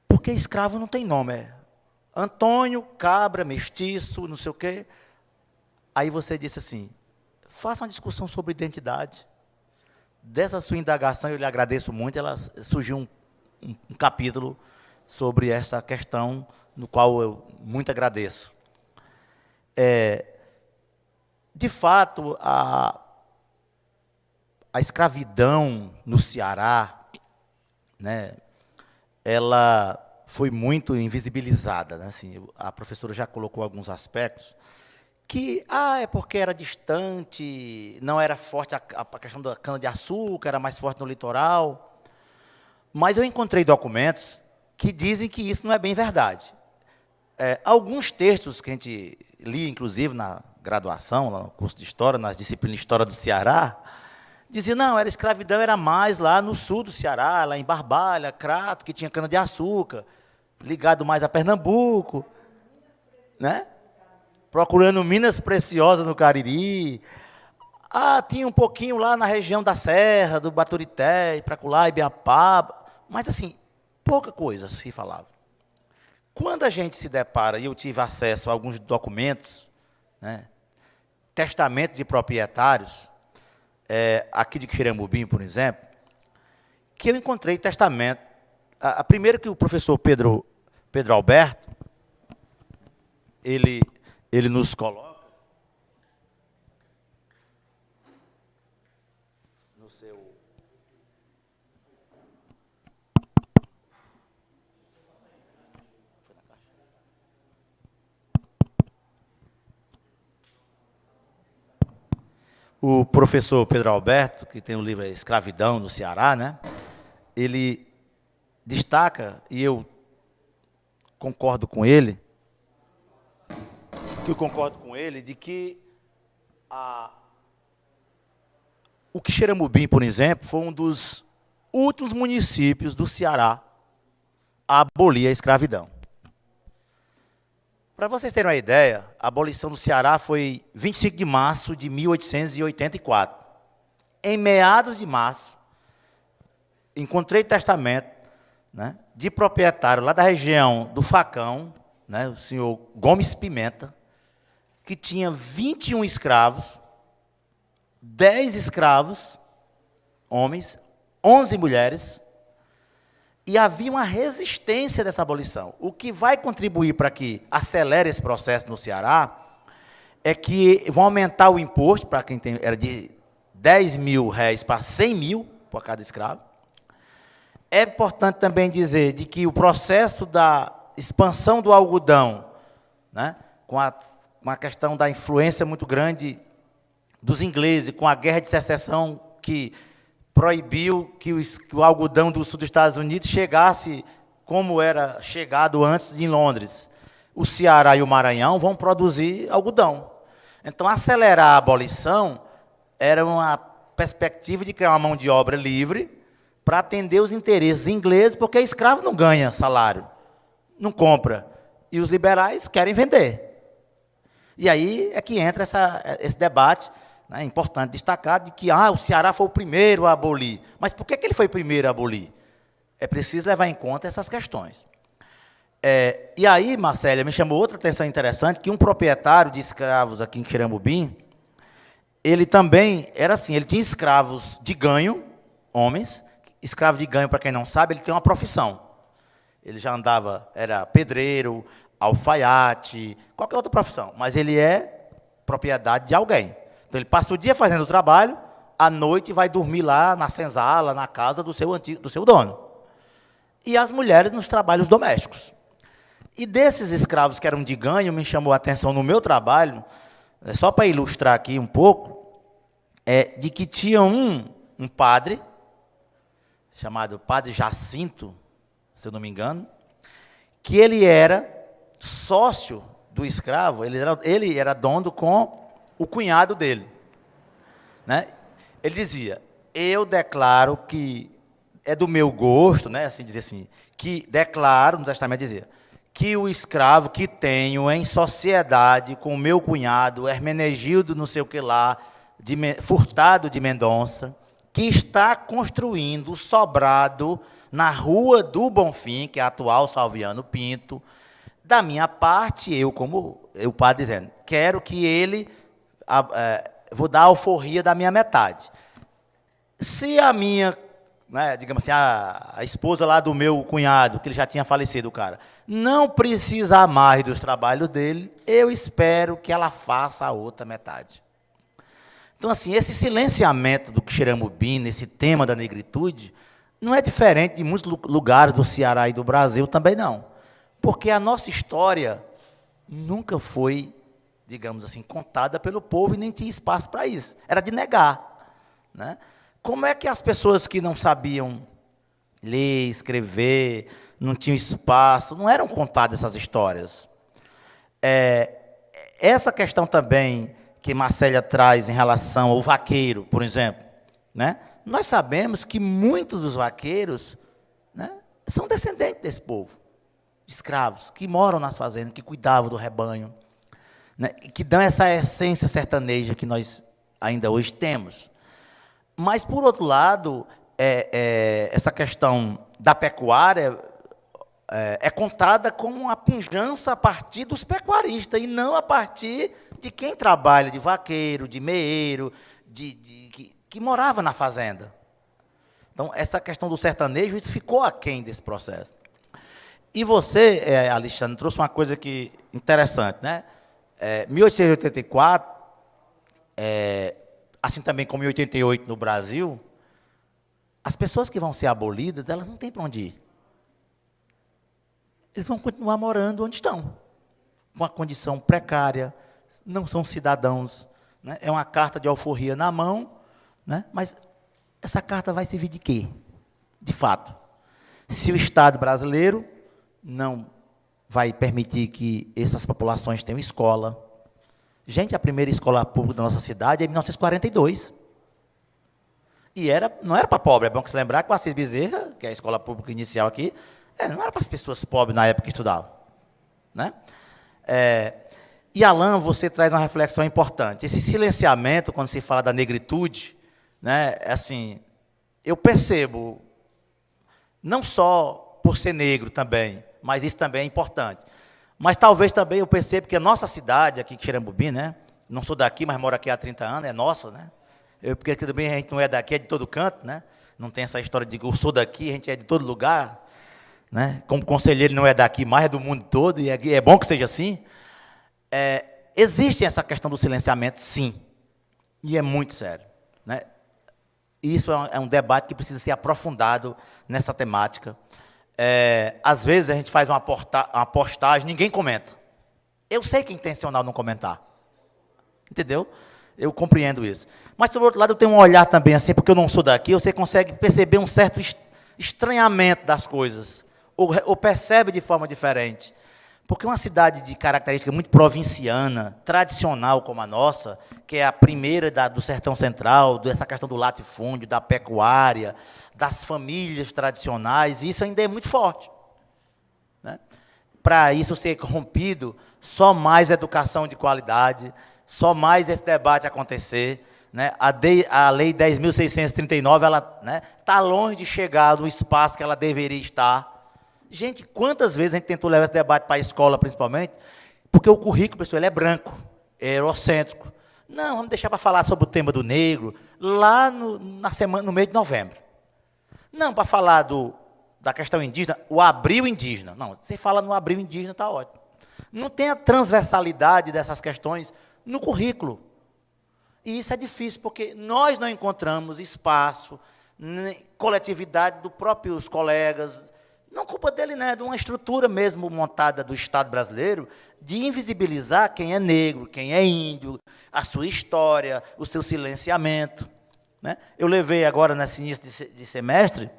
porque escravo não tem nome, é Antônio, cabra, mestiço, não sei o quê. Aí você disse assim, faça uma discussão sobre identidade. Dessa sua indagação, eu lhe agradeço muito, ela surgiu um capítulo sobre essa questão, no qual eu muito agradeço. De fato, a escravidão no Ceará, né, ela foi muito invisibilizada, né, assim, a professora já colocou alguns aspectos, que é porque era distante, não era forte a questão da cana-de-açúcar, era mais forte no litoral. Mas eu encontrei documentos que dizem que isso não é bem verdade. Alguns textos que a gente lia, inclusive, na graduação, lá no curso de História, nas disciplinas de História do Ceará, diziam, não, a escravidão era mais lá no sul do Ceará, lá em Barbalha, Crato, que tinha cana-de-açúcar, ligado mais a Pernambuco, né? Procurando minas preciosas no Cariri. Tinha um pouquinho lá na região da Serra, do Baturité, Praculá, Ibiapaba, mas assim, pouca coisa se falava. Quando a gente se depara, e eu tive acesso a alguns documentos, né, testamentos de proprietários, aqui de Quiramubim, por exemplo, que eu encontrei testamento, primeiro que o professor Pedro Alberto, ele nos coloca no seu... O professor Pedro Alberto, que tem o livro Escravidão no Ceará, né, ele destaca, e eu concordo com ele, de que o Quixeramobim, por exemplo, foi um dos últimos municípios do Ceará a abolir a escravidão. Para vocês terem uma ideia, a abolição do Ceará foi 25 de março de 1884. Em meados de março, encontrei testamento, né, de proprietário lá da região do Facão, né, o senhor Gomes Pimenta, que tinha 21 escravos, 10 escravos, homens, 11 mulheres, e havia uma resistência dessa abolição. O que vai contribuir para que acelere esse processo no Ceará é que vão aumentar o imposto, para quem tem, era de 10 mil réis para 100 mil por cada escravo. É importante também dizer de que o processo da expansão do algodão, né, com a questão da influência muito grande dos ingleses, com a Guerra de Secessão, que proibiu que o algodão do sul dos Estados Unidos chegasse como era chegado antes em Londres. O Ceará e o Maranhão vão produzir algodão. Então, acelerar a abolição era uma perspectiva de criar uma mão de obra livre para atender os interesses ingleses, porque escravo não ganha salário, não compra. E os liberais querem vender. E aí é que entra esse debate, né, importante destacar, de que o Ceará foi o primeiro a abolir. Mas por que ele foi o primeiro a abolir? É preciso levar em conta essas questões. E aí, Marcélia, me chamou outra atenção interessante, que um proprietário de escravos aqui em Quiramubim, ele também era assim, ele tinha escravos de ganho, homens. Escravo de ganho, para quem não sabe, ele tem uma profissão. Ele já andava, era pedreiro, alfaiate, qualquer outra profissão, mas ele é propriedade de alguém. Então ele passa o dia fazendo o trabalho, à noite vai dormir lá na senzala, na casa do seu dono. E as mulheres nos trabalhos domésticos. E desses escravos que eram de ganho, me chamou a atenção no meu trabalho, só para ilustrar aqui um pouco, de que tinha um padre, chamado Padre Jacinto, se eu não me engano, que ele era sócio do escravo, ele era dono com o cunhado dele. Né? Ele dizia, eu declaro que é do meu gosto, né, assim dizer assim, que declaro, no testamento dizia, que o escravo que tenho em sociedade com o meu cunhado, Hermenegildo, não sei o que lá, Furtado de Mendonça, que está construindo o sobrado na Rua do Bonfim, que é a atual Salviano Pinto. Da minha parte, eu, como o padre dizendo, quero que ele, vou dar a alforria da minha metade. Se a minha, né, digamos assim, a esposa lá do meu cunhado, que ele já tinha falecido, o cara, não precisa mais dos trabalhos dele, eu espero que ela faça a outra metade. Então, assim, esse silenciamento do Xeramubim, nesse tema da negritude, não é diferente de muitos lugares do Ceará e do Brasil também não. Porque a nossa história nunca foi, digamos assim, contada pelo povo e nem tinha espaço para isso. Era de negar. Né? Como é que as pessoas que não sabiam ler, escrever, não tinham espaço, não eram contadas essas histórias? Essa questão também que Marcélia traz em relação ao vaqueiro, por exemplo, né? Nós sabemos que muitos dos vaqueiros, né, são descendentes desse povo, escravos, que moram nas fazendas, que cuidavam do rebanho, né, que dão essa essência sertaneja que nós ainda hoje temos. Mas, por outro lado, essa questão da pecuária é contada como uma pujança a partir dos pecuaristas, e não a partir de quem trabalha, de vaqueiro, de meeiro, que morava na fazenda. Então, essa questão do sertanejo, isso ficou aquém desse processo. E você, Alexandre, trouxe uma coisa interessante, né? 1884, assim também como em 88 no Brasil, as pessoas que vão ser abolidas, elas não têm para onde ir. Eles vão continuar morando onde estão, com uma condição precária, não são cidadãos, né? É uma carta de alforria na mão, né? Mas essa carta vai servir de quê? De fato, se o Estado brasileiro não vai permitir que essas populações tenham escola. Gente, a primeira escola pública da nossa cidade é em 1942. E não era para pobre, é bom que se lembrar que o Assis Bezerra, que é a escola pública inicial aqui, não era para as pessoas pobres na época que estudavam. Né? E, Alain, você traz uma reflexão importante. Esse silenciamento, quando se fala da negritude, né, assim, eu percebo, não só por ser negro também, mas isso também é importante. Mas talvez também eu perceba que a nossa cidade, aqui em Xeramubim, né, não sou daqui, mas moro aqui há 30 anos, é nossa, né? Porque também a gente não é daqui, é de todo canto, né? Não tem essa história de que eu sou daqui, a gente é de todo lugar. Né? Como conselheiro não é daqui, mas é do mundo todo, e é bom que seja assim. Existe essa questão do silenciamento, sim, e é muito sério. Né? Isso é um debate que precisa ser aprofundado nessa temática. Às vezes a gente faz uma postagem, ninguém comenta. Eu sei que é intencional não comentar. Entendeu? Eu compreendo isso. Mas, por outro lado, eu tenho um olhar também assim, porque eu não sou daqui, você consegue perceber um certo estranhamento das coisas. Ou percebe de forma diferente. Porque uma cidade de característica muito provinciana, tradicional como a nossa, que é a primeira do Sertão Central, dessa questão do latifúndio, da pecuária, das famílias tradicionais, isso ainda é muito forte. Né? Para isso ser rompido, só mais educação de qualidade, só mais esse debate acontecer. Né? A Lei 10.639, ela está longe de chegar no espaço que ela deveria estar. Gente, quantas vezes a gente tentou levar esse debate para a escola, principalmente, porque o currículo, pessoal, ele é branco, é eurocêntrico. Não, vamos deixar para falar sobre o tema do negro lá no mês de novembro. Não, para falar da questão indígena, o abril indígena. Não, você fala no abril indígena, está ótimo. Não tem a transversalidade dessas questões no currículo. E isso é difícil, porque nós não encontramos espaço, coletividade dos próprios colegas, não culpa dele, né, de uma estrutura mesmo montada do Estado brasileiro, de invisibilizar quem é negro, quem é índio, a sua história, o seu silenciamento. Né? Eu levei agora, nesse início de semestre,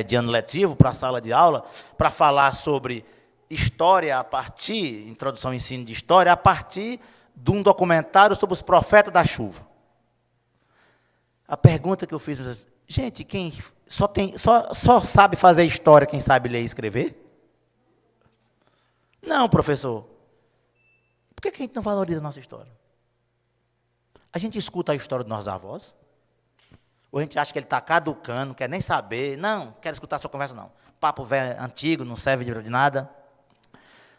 de ano letivo, para a sala de aula, para falar sobre história a partir, introdução ao ensino de história, a partir de um documentário sobre os profetas da chuva. A pergunta que eu fiz, gente, quem só sabe fazer história quem sabe ler e escrever? Não, professor. Por que a gente não valoriza a nossa história? A gente escuta a história dos nossos avós? Ou a gente acha que ele está caducando, não quer nem saber? Não, quero escutar a sua conversa, não. Papo velho, antigo, não serve de nada.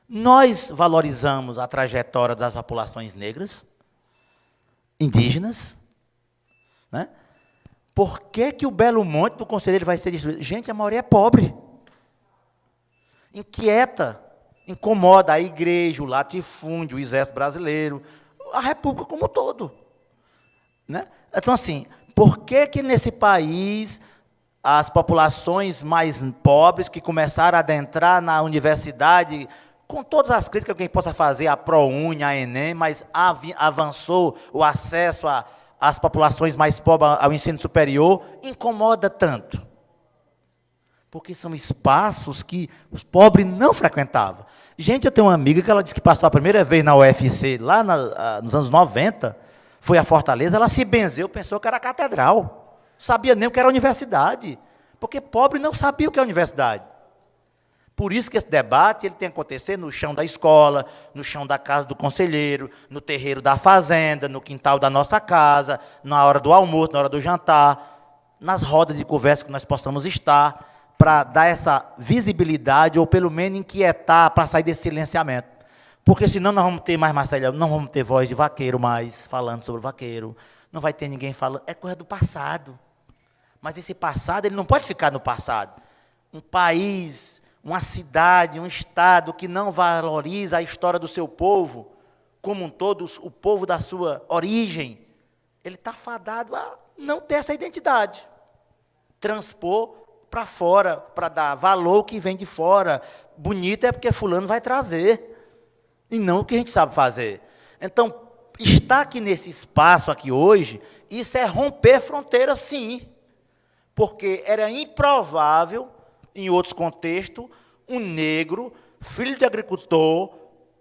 Nós valorizamos a trajetória das populações negras, indígenas, né? Por que o Belo Monte do Conselheiro vai ser destruído? Gente, a maioria é pobre. Inquieta, incomoda a igreja, o latifúndio, o exército brasileiro, a república como um todo. Né? Então, assim, por que nesse país as populações mais pobres que começaram a adentrar na universidade, com todas as críticas que alguém possa fazer, a ProUni, a Enem, mas avançou o acesso às populações mais pobres ao ensino superior, incomoda tanto? Porque são espaços que os pobres não frequentavam. Gente, eu tenho uma amiga que ela disse que passou a primeira vez na UFC, lá nos anos 90, foi a Fortaleza, ela se benzeu, pensou que era catedral. Sabia nem o que era universidade. Porque pobre não sabia o que é universidade. Por isso que esse debate ele tem que acontecer no chão da escola, no chão da casa do conselheiro, no terreiro da fazenda, no quintal da nossa casa, na hora do almoço, na hora do jantar, nas rodas de conversa que nós possamos estar, para dar essa visibilidade, ou pelo menos inquietar, para sair desse silenciamento. Porque senão nós vamos ter mais, Marcelo, não vamos ter voz de vaqueiro mais, falando sobre vaqueiro, não vai ter ninguém falando, é coisa do passado. Mas esse passado, ele não pode ficar no passado. Um país, uma cidade, um estado que não valoriza a história do seu povo, como um todo, o povo da sua origem, ele está fadado a não ter essa identidade. Transpor para fora, para dar valor ao que vem de fora. Bonito é porque fulano vai trazer, e não o que a gente sabe fazer. Então, estar aqui nesse espaço aqui hoje, isso é romper fronteiras, sim. Porque era improvável, em outros contextos, um negro, filho de agricultor,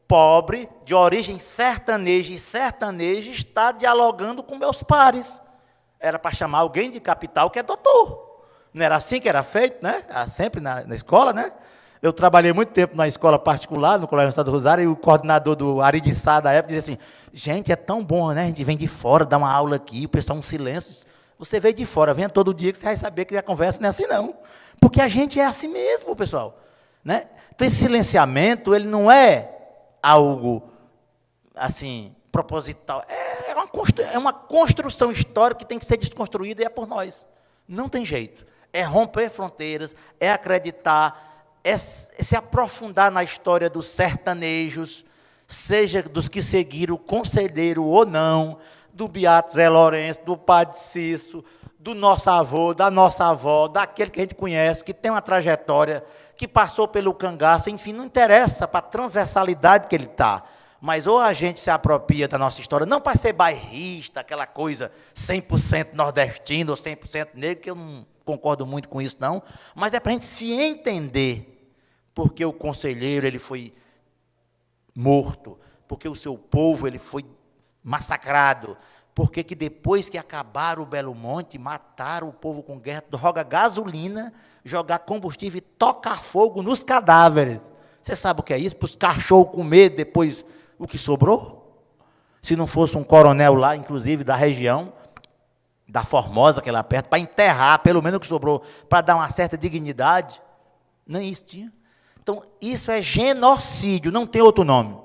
pobre, de origem sertaneja e sertaneja, estar dialogando com meus pares. Era para chamar alguém de capital que é doutor. Não era assim que era feito, né? Sempre na escola, né? Eu trabalhei muito tempo na escola particular, no Colégio Estado do Rosário, e o coordenador do Aridiçá da época dizia assim, gente, é tão bom, né? A gente vem de fora, dá uma aula aqui, o pessoal um silêncio. Você veio de fora, venha todo dia que você vai saber que a conversa não é assim, não. Porque a gente é assim mesmo, pessoal. Né? Então, esse silenciamento, ele não é algo, assim, proposital. É uma construção histórica que tem que ser desconstruída e é por nós. Não tem jeito. É romper fronteiras, é acreditar, é se aprofundar na história dos sertanejos, seja dos que seguiram o conselheiro ou não, do Beato Zé Lourenço, do Padre Cício, do nosso avô, da nossa avó, daquele que a gente conhece, que tem uma trajetória, que passou pelo cangaço, enfim, não interessa para a transversalidade que ele está. Mas ou a gente se apropria da nossa história, não para ser bairrista, aquela coisa 100% nordestino ou 100% negro, que eu não concordo muito com isso, não, mas é para a gente se entender, porque o conselheiro ele foi morto, porque o seu povo ele foi massacrado, porque que depois que acabaram o Belo Monte, mataram o povo com guerra, joga gasolina, jogar combustível e tocar fogo nos cadáveres. Você sabe o que é isso? Para os cachorros comer depois o que sobrou? Se não fosse um coronel lá, inclusive da região, da Formosa, que é lá perto, para enterrar pelo menos o que sobrou, para dar uma certa dignidade, nem isso tinha. Então, isso é genocídio, não tem outro nome.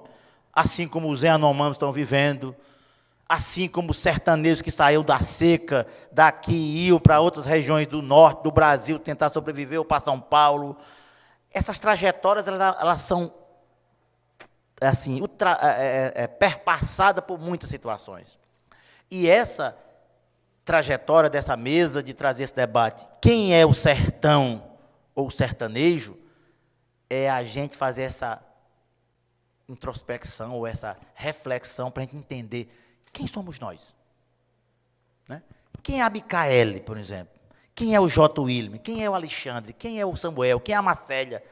Assim como os Yanomamis estão vivendo, assim como os sertanejos que saíram da seca, daqui e iam para outras regiões do norte do Brasil tentar sobreviver, ou para São Paulo. Essas trajetórias, elas são assim, perpassadas por muitas situações. E essa trajetória dessa mesa de trazer esse debate, quem é o sertão ou o sertanejo, é a gente fazer essa introspecção ou essa reflexão para a gente entender quem somos nós. Né? Quem é a Micaele, por exemplo? Quem é o J. William? Quem é o Alexandre? Quem é o Samuel? Quem é a Marcélia?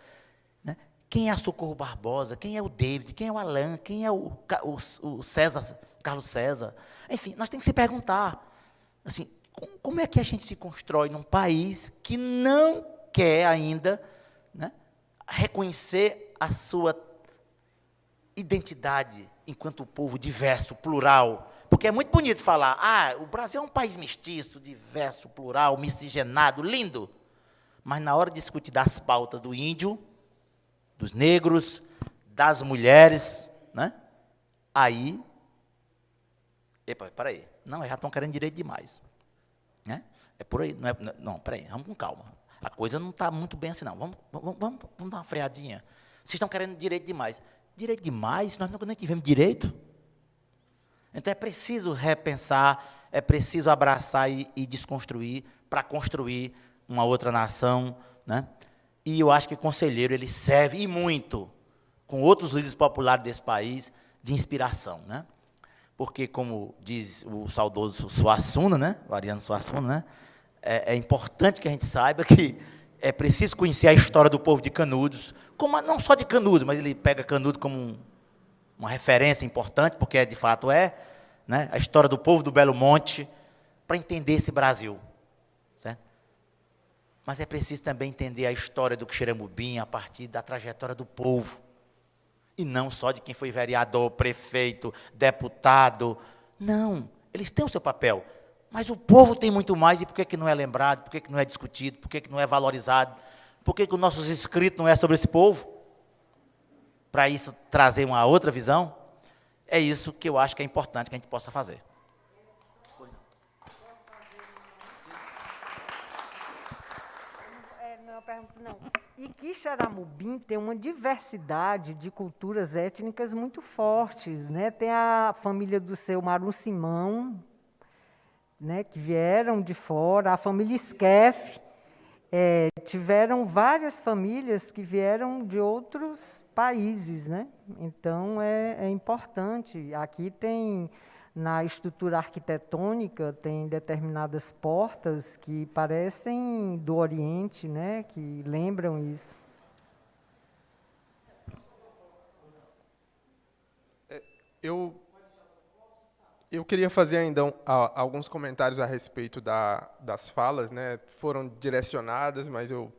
Né? Quem é a Socorro Barbosa? Quem é o David? Quem é o Alan? Quem é o César, Carlos César? Enfim, nós temos que se perguntar, assim, como é que a gente se constrói num país que não quer ainda, né, reconhecer a sua identidade enquanto povo diverso, plural. Porque é muito bonito falar, o Brasil é um país mestiço, diverso, plural, miscigenado, lindo. Mas na hora de discutir das pautas do índio, dos negros, das mulheres, né? Aí, peraí, não, já estão querendo direito demais. Né? É por aí, não, peraí, vamos com calma. A coisa não está muito bem assim, não. Vamos dar uma freadinha. Vocês estão querendo direito demais. Direito demais? Nós não tivemos direito. Então é preciso repensar, é preciso abraçar e desconstruir para construir uma outra nação. Né? E eu acho que o conselheiro ele serve, e muito, com outros líderes populares desse país, de inspiração. Né? Porque, como diz o saudoso Suassuna, né? O Ariano Suassuna, né? É importante que a gente saiba que é preciso conhecer a história do povo de Canudos, não só de Canudos, mas ele pega Canudos como uma referência importante, porque de fato né, a história do povo do Belo Monte, para entender esse Brasil. Certo? Mas é preciso também entender a história do Xeramubim a partir da trajetória do povo, e não só de quem foi vereador, prefeito, deputado. Não, eles têm o seu papel. Mas o povo tem muito mais, e por que não é lembrado, por que não é discutido, por que não é valorizado, por que os nossos escritos não é sobre esse povo? Para isso trazer uma outra visão, é isso que eu acho que é importante que a gente possa fazer. Não. E Quixeramobim tem uma diversidade de culturas étnicas muito fortes. Né? Tem a família do seu Marum Simão, né, que vieram de fora, a família Skeff, tiveram várias famílias que vieram de outros países. Né? Então, é importante. Aqui tem, na estrutura arquitetônica, tem determinadas portas que parecem do Oriente, né, que lembram isso. Eu queria fazer ainda alguns comentários a respeito das falas, né? Foram direcionadas, mas eu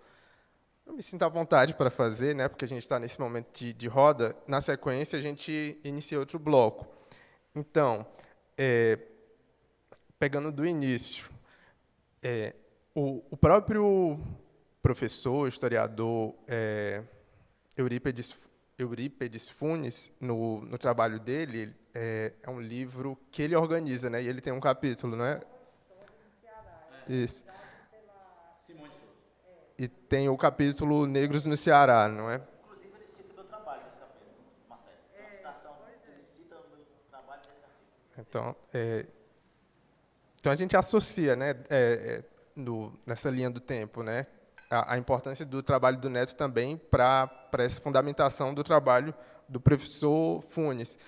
me sinto à vontade para fazer, né? Porque a gente está nesse momento de roda. Na sequência, a gente inicia outro bloco. Então, pegando do início, o próprio professor, historiador Eurípedes Funes, no trabalho dele, é um livro que ele organiza, né? E ele tem um capítulo, não é? Isso. E tem o capítulo Negros no Ceará, não é? Inclusive, ele cita o meu trabalho nesse capítulo, Marcelo. Uma citação, ele cita o meu trabalho nesse artigo. Então a gente associa, né, nessa linha do tempo, né, a importância do trabalho do Neto também para essa fundamentação do trabalho do professor Funes.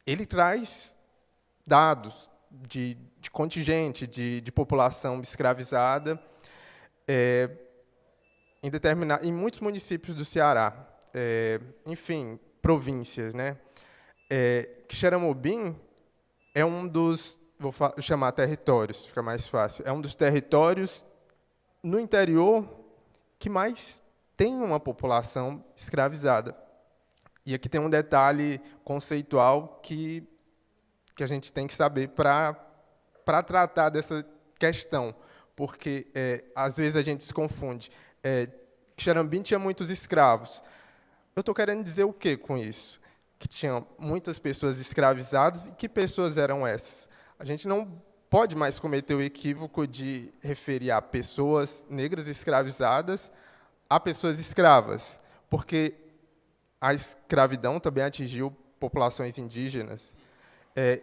Ele traz dados de contingente de população escravizada em muitos municípios do Ceará, enfim, províncias, né? Quixeramobim é um dos, vou chamar territórios, fica mais fácil, é um dos territórios no interior que mais tem uma população escravizada. E aqui tem um detalhe conceitual que a gente tem que saber para tratar dessa questão, porque às vezes a gente se confunde. Quixeramobim tinha muitos escravos. Eu estou querendo dizer o quê com isso? que tinha muitas pessoas escravizadas. E que pessoas eram essas? A gente não pode mais cometer o equívoco de referir a pessoas negras escravizadas a pessoas escravas, porque a escravidão também atingiu populações indígenas.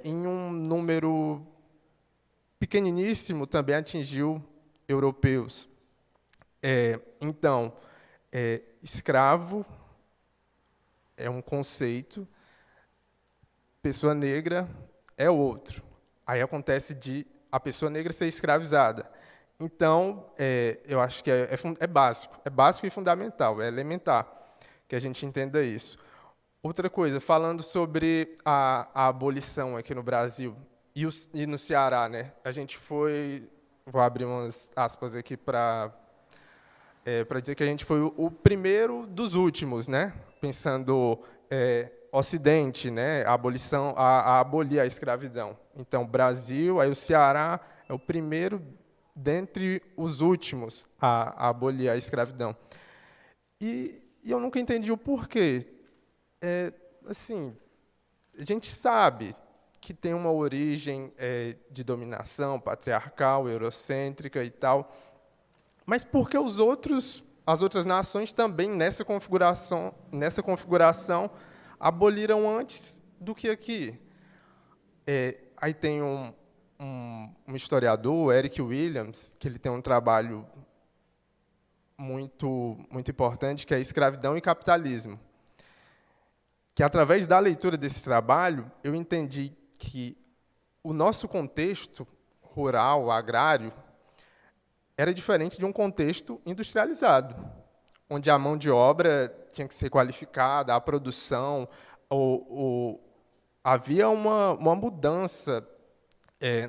Em um número pequeniníssimo, também atingiu europeus. Então, escravo é um conceito, pessoa negra é outro. Aí acontece de a pessoa negra ser escravizada. Então, eu acho que é básico e fundamental, é elementar que a gente entenda isso. Outra coisa, falando sobre a abolição aqui no Brasil e no Ceará, né? A gente vou abrir umas aspas aqui para dizer que a gente foi o primeiro dos últimos, né? Pensando Ocidente, né? A abolição, a abolir a escravidão. Então, Brasil, aí o Ceará é o primeiro dentre os últimos a abolir a escravidão. E eu nunca entendi o porquê. Assim, a gente sabe que tem uma origem de dominação patriarcal, eurocêntrica e tal, mas por que as outras nações também nessa configuração aboliram antes do que aqui? Aí tem um historiador, Eric Williams, que ele tem um trabalho muito importante, que é Escravidão e Capitalismo. Que, através da leitura desse trabalho, eu entendi que o nosso contexto rural, agrário, era diferente de um contexto industrializado, onde a mão de obra tinha que ser qualificada, a produção, havia uma mudança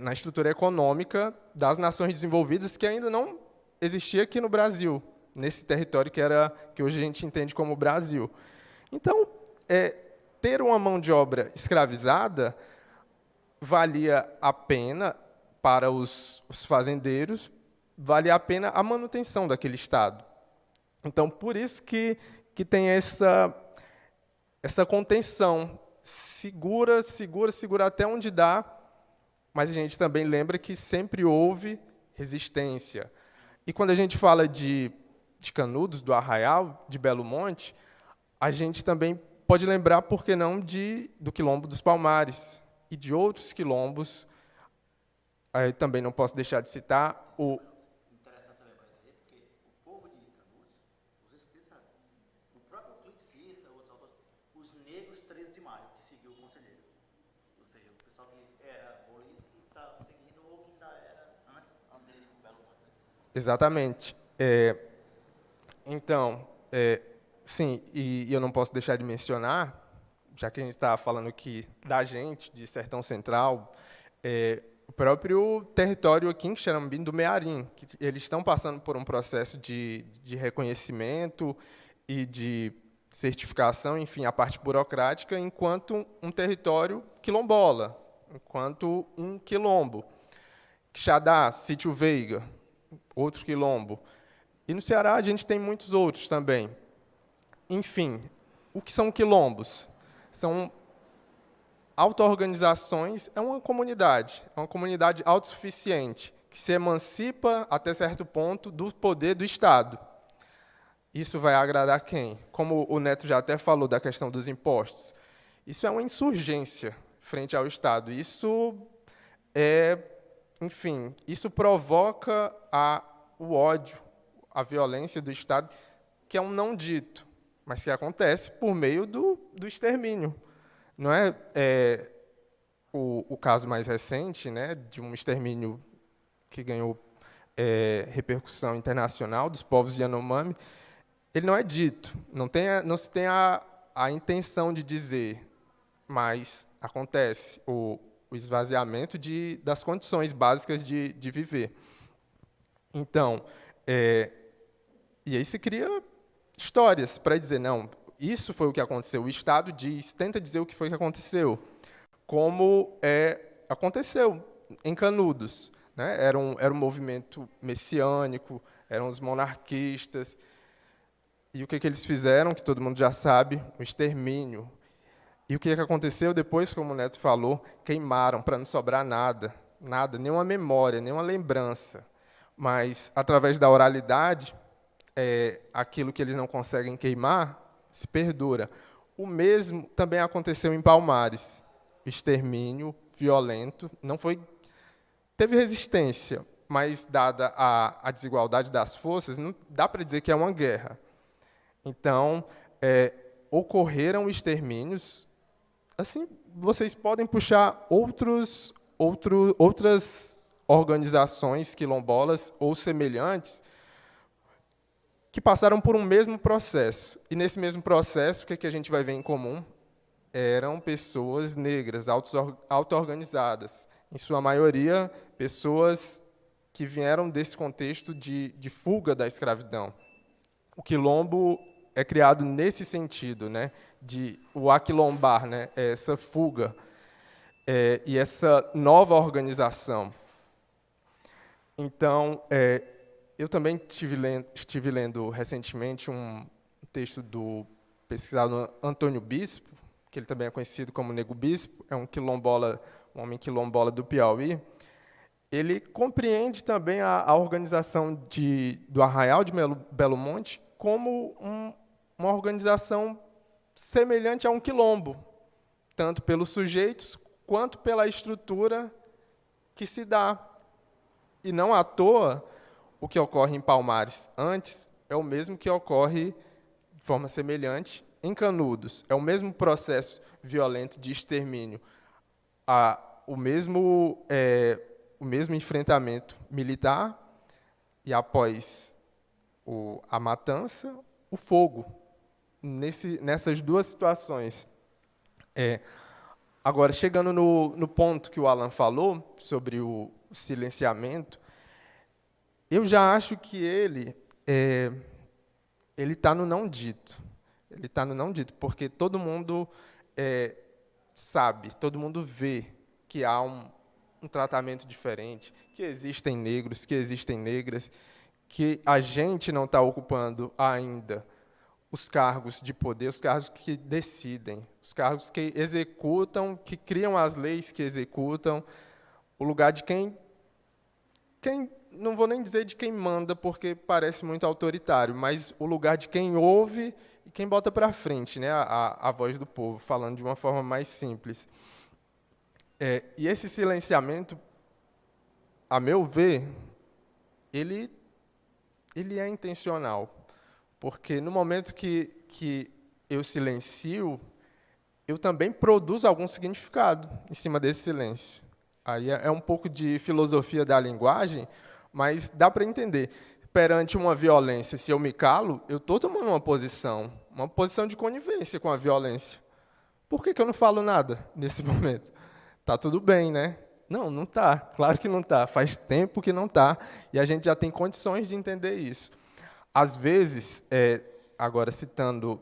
na estrutura econômica das nações desenvolvidas que ainda não existia aqui no Brasil, nesse território que hoje a gente entende como Brasil. Então, ter uma mão de obra escravizada valia a pena para os fazendeiros, valia a pena a manutenção daquele Estado. Então, por isso que tem essa contenção, segura até onde dá, mas a gente também lembra que sempre houve resistência. E quando a gente fala de Canudos, do Arraial, de Belo Monte, a gente também pode lembrar, por que não, do Quilombo dos Palmares e de outros quilombos. Aí também não posso deixar de citar o... Interessante você lembrar isso aí, porque o povo de Canudos, os escritos, o próprio Clique cita, outros autores, os negros 13 de maio, que seguiu o conselheiro. Ou seja, o pessoal que era abolido e está seguindo, ou que ainda era antes dele no Belo Monte. Exatamente. Então, sim, e eu não posso deixar de mencionar, já que a gente está falando aqui da gente, de Sertão Central, o próprio território aqui em Xerambim do Mearim, que eles estão passando por um processo de reconhecimento e de certificação, enfim, a parte burocrática, enquanto um território quilombola, enquanto um quilombo. Quixadá, Sítio Veiga, outro quilombo. E no Ceará a gente tem muitos outros também. Enfim, o que são quilombos? São auto-organizações, é uma comunidade autossuficiente, que se emancipa, até certo ponto, do poder do Estado. Isso vai agradar quem? Como o Neto já até falou da questão dos impostos. Isso é uma insurgência frente ao Estado. Isso isso provoca o ódio, a violência do Estado, que é um não dito, mas que acontece por meio do extermínio. Não é, o caso mais recente, né, de um extermínio que ganhou repercussão internacional dos povos Yanomami, ele não é dito, não se tem a intenção de dizer, mas acontece o esvaziamento das condições básicas de viver. Então, e aí se cria histórias para dizer, não, isso foi o que aconteceu. O Estado tenta dizer o que foi que aconteceu, como aconteceu em Canudos. Né? Era um movimento messiânico, eram os monarquistas. E o que eles fizeram, que todo mundo já sabe, o extermínio. E o que aconteceu depois, como o Neto falou, queimaram para não sobrar nada, nada, nenhuma memória, nenhuma lembrança. Mas, através da oralidade, aquilo que eles não conseguem queimar se perdura. O mesmo também aconteceu em Palmares. O extermínio violento não foi... Teve resistência, mas, dada a desigualdade das forças, não dá para dizer que é uma guerra. Então, ocorreram extermínios. Assim, vocês podem puxar outras organizações quilombolas ou semelhantes que passaram por um mesmo processo. E, nesse mesmo processo, o que a gente vai ver em comum? Eram pessoas negras, auto-organizadas. Em sua maioria, pessoas que vieram desse contexto de fuga da escravidão. O quilombo é criado nesse sentido, né, de o aquilombar, né, essa fuga e essa nova organização. Então, eu também estive lendo recentemente um texto do pesquisador Antônio Bispo, que ele também é conhecido como Nego Bispo, é um homem quilombola do Piauí. Ele compreende também a organização do Arraial de Belo Monte como uma organização semelhante a um quilombo, tanto pelos sujeitos quanto pela estrutura que se dá. E não à toa, o que ocorre em Palmares antes é o mesmo que ocorre de forma semelhante em Canudos. É o mesmo processo violento de extermínio, o mesmo enfrentamento militar e, após a matança, o fogo. Nessas duas situações. Agora, chegando no ponto que o Alan falou, sobre o silenciamento, eu já acho que ele está no não dito. Ele está no não dito, porque todo mundo sabe, todo mundo vê que há um tratamento diferente, que existem negros, que existem negras, que a gente não está ocupando ainda os cargos de poder, os cargos que decidem, os cargos que executam, que criam as leis que executam, o lugar de quem não vou nem dizer de quem manda, porque parece muito autoritário, mas o lugar de quem ouve e quem bota para frente, né, a voz do povo, falando de uma forma mais simples. E esse silenciamento, a meu ver, ele é intencional, porque no momento que eu silencio, eu também produzo algum significado em cima desse silêncio. Aí é um pouco de filosofia da linguagem, mas dá para entender. Perante uma violência, se eu me calo, eu estou tomando uma posição de conivência com a violência. Por que eu não falo nada nesse momento? Está tudo bem, né? Não está. Claro que não está. Faz tempo que não está. E a gente já tem condições de entender isso. Às vezes, agora citando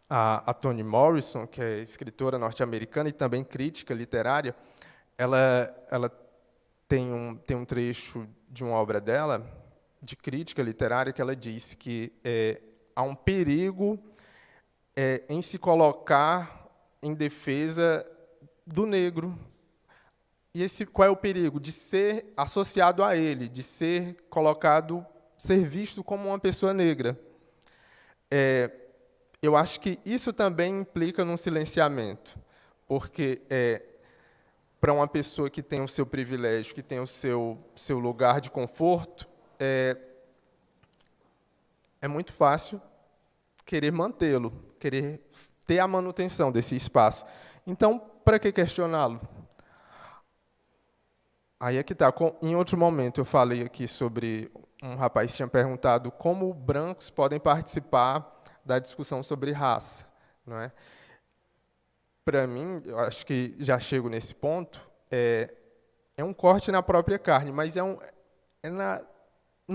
a Toni Morrison, que é escritora norte-americana e também crítica literária, ela tem um trecho de uma obra dela, de crítica literária, que ela diz que há um perigo em se colocar em defesa do negro. E qual é o perigo? De ser associado a ele, de ser visto como uma pessoa negra. Eu acho que isso também implica num silenciamento, porque para uma pessoa que tem o seu privilégio, que tem o seu lugar de conforto, é muito fácil querer mantê-lo, querer ter a manutenção desse espaço. Então, para que questioná-lo? Aí é que está. Em outro momento, eu falei aqui sobre um rapaz que tinha perguntado como brancos podem participar da discussão sobre raça, não é? Para mim, eu acho que já chego nesse ponto, é um corte na própria carne, mas não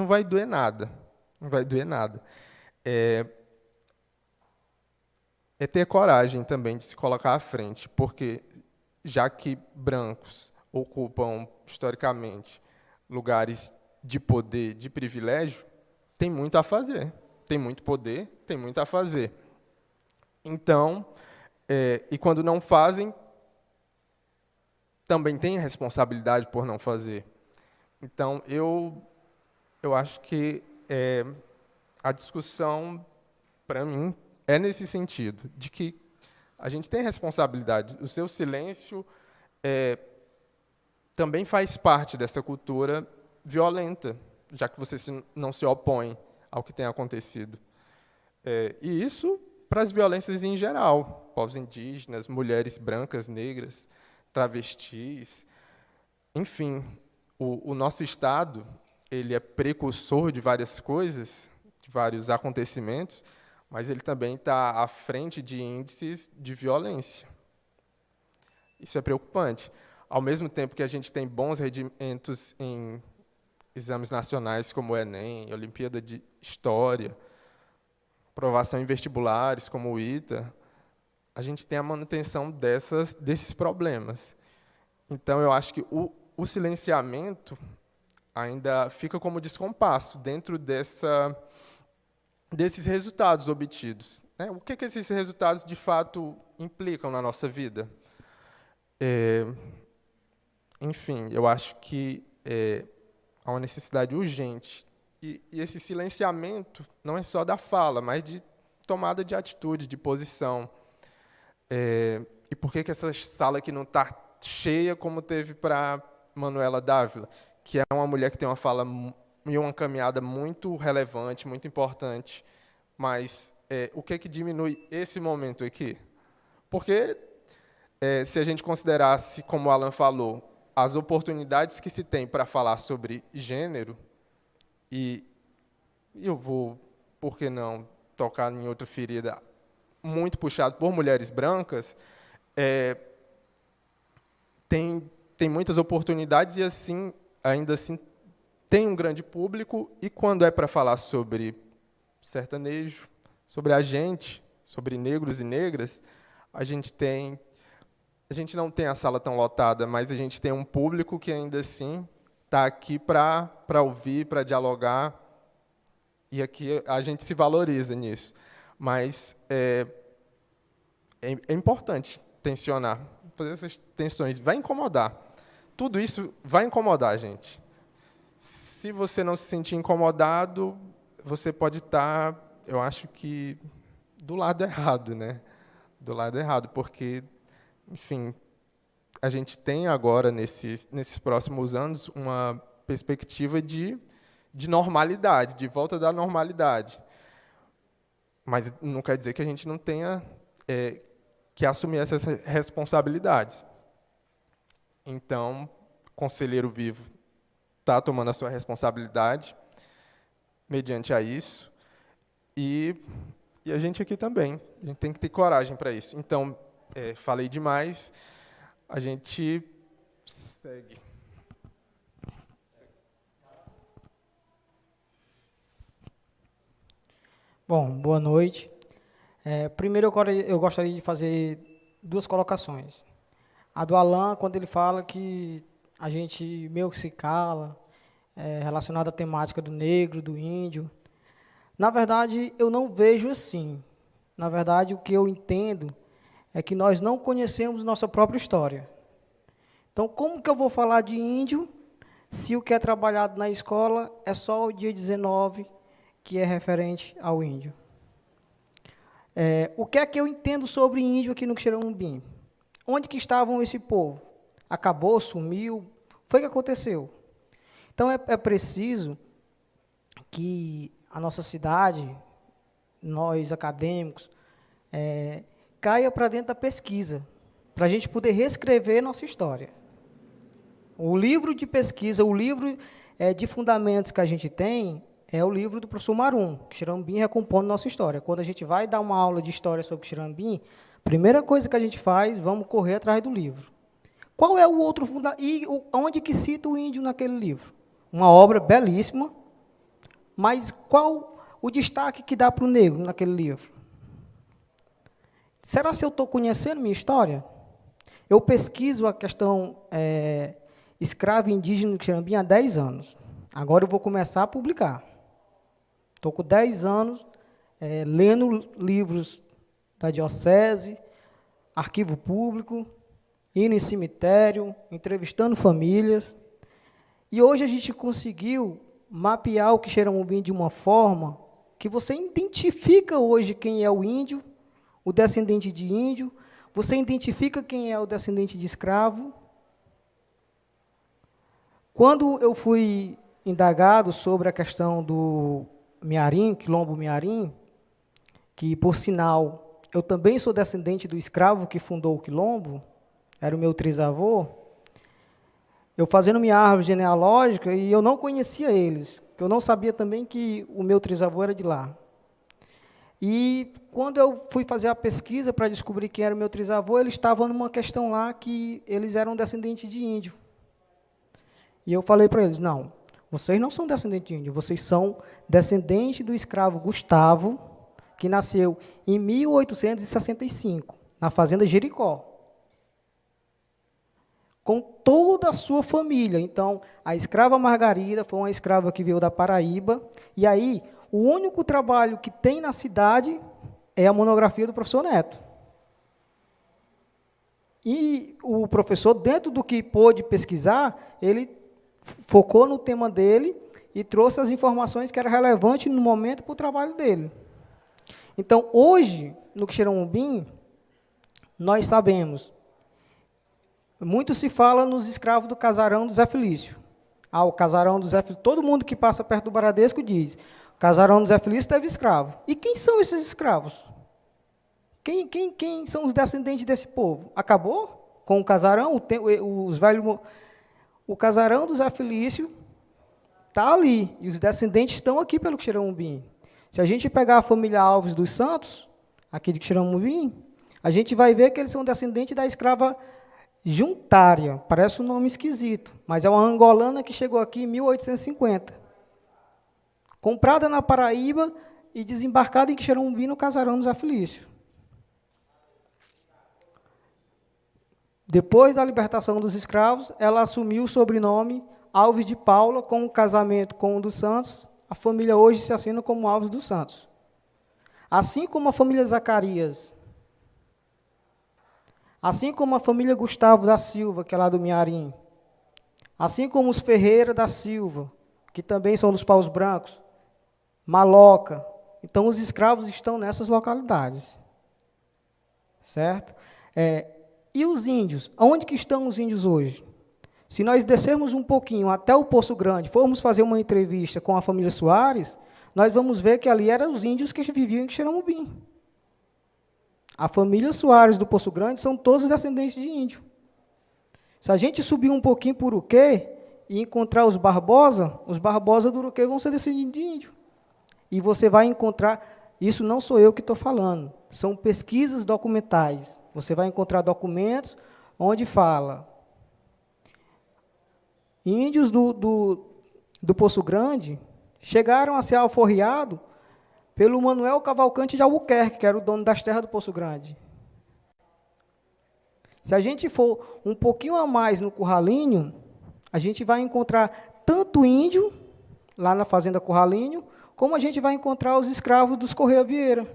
vai doer nada. Não vai doer nada. É ter coragem também de se colocar à frente, porque já que brancos ocupam, historicamente, lugares de poder, de privilégio, tem muito a fazer. Tem muito poder, tem muito a fazer. Então, E quando não fazem, também têm responsabilidade por não fazer. Então, eu acho que a discussão, para mim, é nesse sentido, de que a gente tem responsabilidade. O seu silêncio também faz parte dessa cultura violenta, já que você não se opõe ao que tem acontecido. E isso para as violências em geral, povos indígenas, mulheres brancas, negras, travestis, enfim, o nosso Estado, ele é precursor de várias coisas, de vários acontecimentos, mas ele também está à frente de índices de violência. Isso é preocupante. Ao mesmo tempo que a gente tem bons rendimentos em exames nacionais como o Enem, Olimpíada de História, aprovação em vestibulares como o ITA, a gente tem a manutenção desses problemas. Então, eu acho que o silenciamento ainda fica como descompasso dentro desses resultados obtidos. Né? O que esses resultados, de fato, implicam na nossa vida? Enfim, eu acho que há uma necessidade urgente. E esse silenciamento não é só da fala, mas de tomada de atitude, de posição. E por que essa sala aqui não está cheia como teve para Manuela Dávila, que é uma mulher que tem uma fala e uma caminhada muito relevante, muito importante, mas o que diminui esse momento aqui? Porque, se a gente considerasse, como o Alan falou, as oportunidades que se tem para falar sobre gênero, e eu vou, por que não, tocar em outra ferida muito puxado por mulheres brancas, tem muitas oportunidades e, assim, ainda assim, tem um grande público, e quando é para falar sobre sertanejo, sobre a gente, sobre negros e negras, a gente não tem a sala tão lotada, mas a gente tem um público que, ainda assim, está aqui para ouvir, para dialogar, e aqui a gente se valoriza nisso. Mas é importante tensionar, fazer essas tensões. Vai incomodar. Tudo isso vai incomodar a gente. Se você não se sentir incomodado, você pode estar, eu acho que, do lado errado, né? Do lado errado, porque, enfim, a gente tem agora, nesses próximos anos, uma perspectiva de normalidade, de volta da normalidade. Mas não quer dizer que a gente não tenha que assumir essas responsabilidades. Então, o Conselheiro Vivo está tomando a sua responsabilidade mediante a isso, e a gente aqui também. A gente tem que ter coragem para isso. Então, falei demais, a gente segue. Bom, boa noite. Primeiro, eu gostaria de fazer duas colocações. A do Alan, quando ele fala que a gente meio que se cala, relacionado à temática do negro, do índio. Na verdade, eu não vejo assim. Na verdade, o que eu entendo é que nós não conhecemos nossa própria história. Então, como que eu vou falar de índio se o que é trabalhado na escola é só o dia 19, que é referente ao índio? O que é que eu entendo sobre índio aqui no Xeramubim? Onde que estavam esse povo? Acabou, sumiu? Foi o que aconteceu. Então, é preciso que a nossa cidade, nós acadêmicos, caia para dentro da pesquisa, para a gente poder reescrever nossa história. O livro de pesquisa, o livro de fundamentos que a gente tem, é o livro do professor Marum, Xeramubim recompondo nossa história. Quando a gente vai dar uma aula de história sobre Xeramubim, a primeira coisa que a gente faz, vamos correr atrás do livro. Qual é o outro fundamento? E onde que cita o índio naquele livro? Uma obra belíssima, mas qual o destaque que dá para o negro naquele livro? Será que eu estou conhecendo minha história? Eu pesquiso a questão escravo indígena do Xeramubim há 10 anos. Agora eu vou começar a publicar. Estou com 10 anos lendo livros da diocese, arquivo público, indo em cemitério, entrevistando famílias. E hoje a gente conseguiu mapear o Quixeramobim de uma forma que você identifica hoje quem é o índio, o descendente de índio, você identifica quem é o descendente de escravo. Quando eu fui indagado sobre a questão do Miarim, Quilombo Miarim, que, por sinal, eu também sou descendente do escravo que fundou o Quilombo, era o meu trisavô, eu fazendo minha árvore genealógica e eu não conhecia eles, porque eu não sabia também que o meu trisavô era de lá. E quando eu fui fazer a pesquisa para descobrir quem era o meu trisavô, eles estavam numa questão lá que eles eram descendentes de índio. E eu falei para eles, não, vocês não são descendentes de índio, vocês são descendentes do escravo Gustavo, que nasceu em 1865, na fazenda Jericó, com toda a sua família. Então, a escrava Margarida foi uma escrava que veio da Paraíba, e aí, o único trabalho que tem na cidade é a monografia do professor Neto. E o professor, dentro do que pôde pesquisar, ele focou no tema dele e trouxe as informações que eram relevantes no momento para o trabalho dele. Então, hoje, no Quixeramobim, nós sabemos, muito se fala nos escravos do casarão do Zé Felício. O casarão do Zé Felício, todo mundo que passa perto do Baradesco diz, o casarão do Zé Felício teve escravo. E quem são esses escravos? Quem são os descendentes desse povo? Acabou com o casarão? O casarão do Zé Felício está ali, e os descendentes estão aqui pelo Quixeramobim. Se a gente pegar a família Alves dos Santos, aqui de Quixeramobim, a gente vai ver que eles são descendentes da escrava Juntária, parece um nome esquisito, mas é uma angolana que chegou aqui em 1850. Comprada na Paraíba e desembarcada em Quixeramobim, no casarão do Zé Felício. Depois da libertação dos escravos, ela assumiu o sobrenome Alves de Paula, com o casamento com o dos Santos. A família hoje se assina como Alves dos Santos. Assim como a família Zacarias, assim como a família Gustavo da Silva, que é lá do Miarim, assim como os Ferreira da Silva, que também são dos Paus Brancos, Maloca. Então, os escravos estão nessas localidades. Certo? E os índios? Onde que estão os índios hoje? Se nós descermos um pouquinho até o Poço Grande, formos fazer uma entrevista com a família Soares, nós vamos ver que ali eram os índios que viviam em Quixeramobim. A família Soares do Poço Grande são todos descendentes de índio. Se a gente subir um pouquinho por Uruquê e encontrar os Barbosa do Uruquê vão ser descendentes de índio. E você vai encontrar, isso não sou eu que estou falando, são pesquisas documentais. Você vai encontrar documentos onde fala índios do Poço Grande chegaram a ser alforriados pelo Manuel Cavalcante de Albuquerque, que era o dono das terras do Poço Grande. Se a gente for um pouquinho a mais no Curralinho, a gente vai encontrar tanto índio, lá na fazenda Curralinho, como a gente vai encontrar os escravos dos Correia Vieira.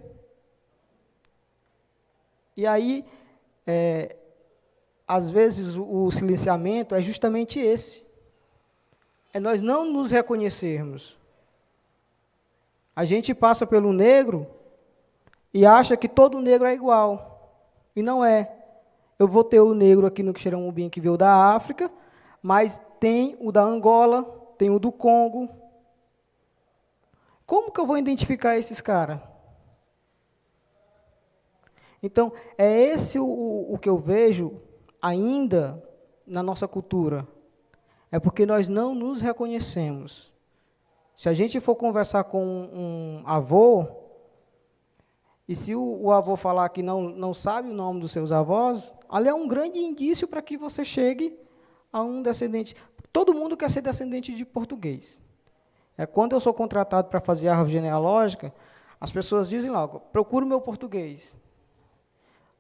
E aí, às vezes, o silenciamento é justamente esse. É nós não nos reconhecermos. A gente passa pelo negro e acha que todo negro é igual. E não é. Eu vou ter o negro aqui no Quixeramobim que veio da África, mas tem o da Angola, tem o do Congo. Como que eu vou identificar esses caras? Então, é esse o que eu vejo ainda na nossa cultura. É porque nós não nos reconhecemos. Se a gente for conversar com um avô, e se o avô falar que não sabe o nome dos seus avós, ali é um grande indício para que você chegue a um descendente. Todo mundo quer ser descendente de português. Quando eu sou contratado para fazer árvore genealógica, as pessoas dizem logo, procura o meu português.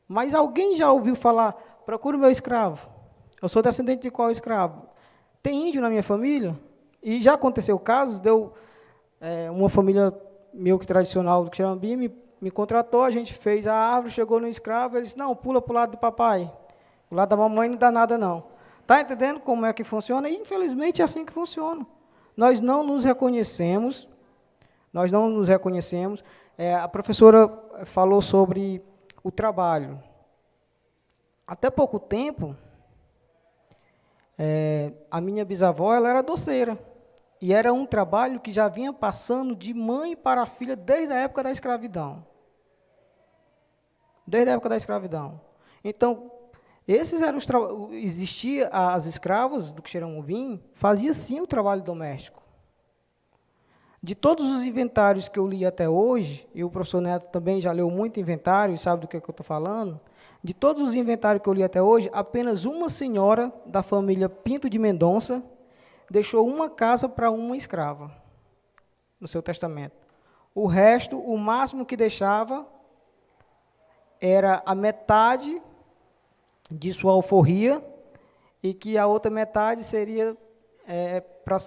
Mas alguém já ouviu falar, procura o meu escravo? Eu sou descendente de qual escravo? Tem índio na minha família? E já aconteceu casos, uma família meio que tradicional do Quixeramobim me contratou, a gente fez a árvore, chegou no escravo, ele disse, não, pula para o lado do papai. O lado da mamãe não dá nada, não. Está entendendo como é que funciona? E, infelizmente, é assim que funciona. Nós não nos reconhecemos, a professora falou sobre o trabalho. Até pouco tempo, a minha bisavó ela era doceira. E era um trabalho que já vinha passando de mãe para filha desde a época da escravidão. Desde a época da escravidão. Então, esses eram os existia as escravas do Xeramobim, fazia sim o trabalho doméstico. De todos os inventários que eu li até hoje, e o professor Neto também já leu muito inventário e sabe do que eu estou falando, de todos os inventários que eu li até hoje, apenas uma senhora da família Pinto de Mendonça deixou uma casa para uma escrava, no seu testamento. O resto, o máximo que deixava, era a metade de sua alforria, e que a outra metade seria para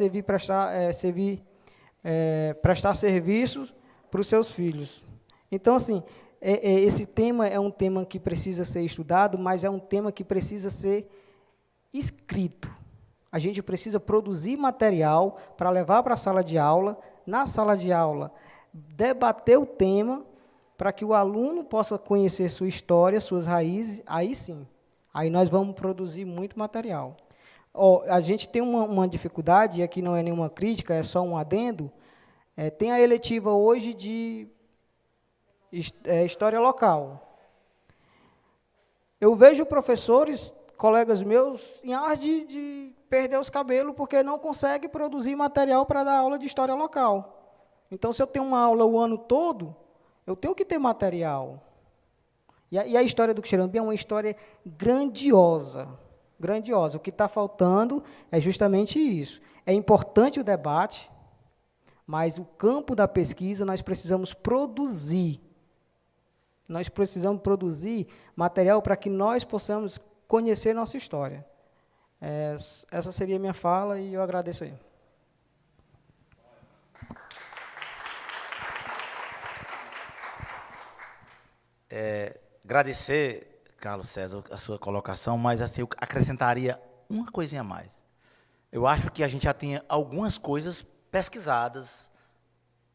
prestar serviços para os seus filhos. Então, assim, esse tema é um tema que precisa ser estudado, mas é um tema que precisa ser escrito. A gente precisa produzir material para levar para a sala de aula, na sala de aula, debater o tema, para que o aluno possa conhecer sua história, suas raízes, aí sim, aí nós vamos produzir muito material. A gente tem uma dificuldade, e aqui não é nenhuma crítica, é só um adendo, tem a eletiva hoje de história local. Eu vejo professores, colegas meus, em ar de perder os cabelos, porque não consegue produzir material para dar aula de história local. Então, se eu tenho uma aula o ano todo, eu tenho que ter material. E a história do Xeramobim é uma história grandiosa. Grandiosa. O que está faltando é justamente isso. É importante o debate, mas o campo da pesquisa nós precisamos produzir. Nós precisamos produzir material para que nós possamos conhecer nossa história. Essa seria a minha fala e eu agradeço aí. Agradecer, Carlos César, a sua colocação, mas assim, eu acrescentaria uma coisinha a mais. Eu acho que a gente já tem algumas coisas pesquisadas,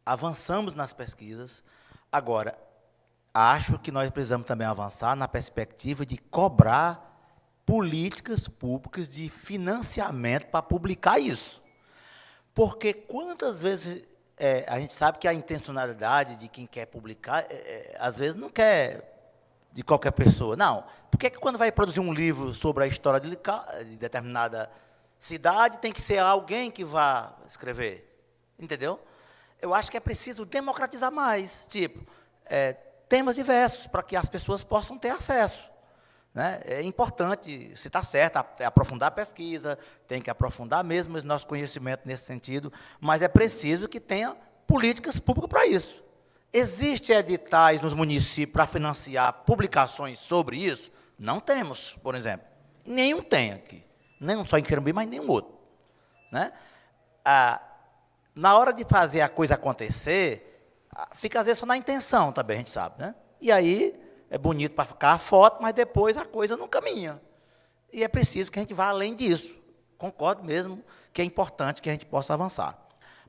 avançamos nas pesquisas, agora, acho que nós precisamos também avançar na perspectiva de cobrar políticas públicas de financiamento para publicar isso. Porque quantas vezes a gente sabe que a intencionalidade de quem quer publicar, às vezes não quer de qualquer pessoa. Não. Por que quando vai produzir um livro sobre a história de determinada cidade, tem que ser alguém que vá escrever? Entendeu? Eu acho que é preciso democratizar mais. Tipo, temas diversos, para que as pessoas possam ter acesso. Né? É importante, se está certo, aprofundar a pesquisa, tem que aprofundar mesmo o nosso conhecimento nesse sentido, mas é preciso que tenha políticas públicas para isso. Existem editais nos municípios para financiar publicações sobre isso? Não temos, por exemplo. Nenhum tem aqui. Nem só em Xeramobim, mas nenhum outro. Né? Na hora de fazer a coisa acontecer, fica às vezes só na intenção também, a gente sabe. Né? E aí é bonito para ficar a foto, mas depois a coisa não caminha. E é preciso que a gente vá além disso. Concordo mesmo que é importante que a gente possa avançar.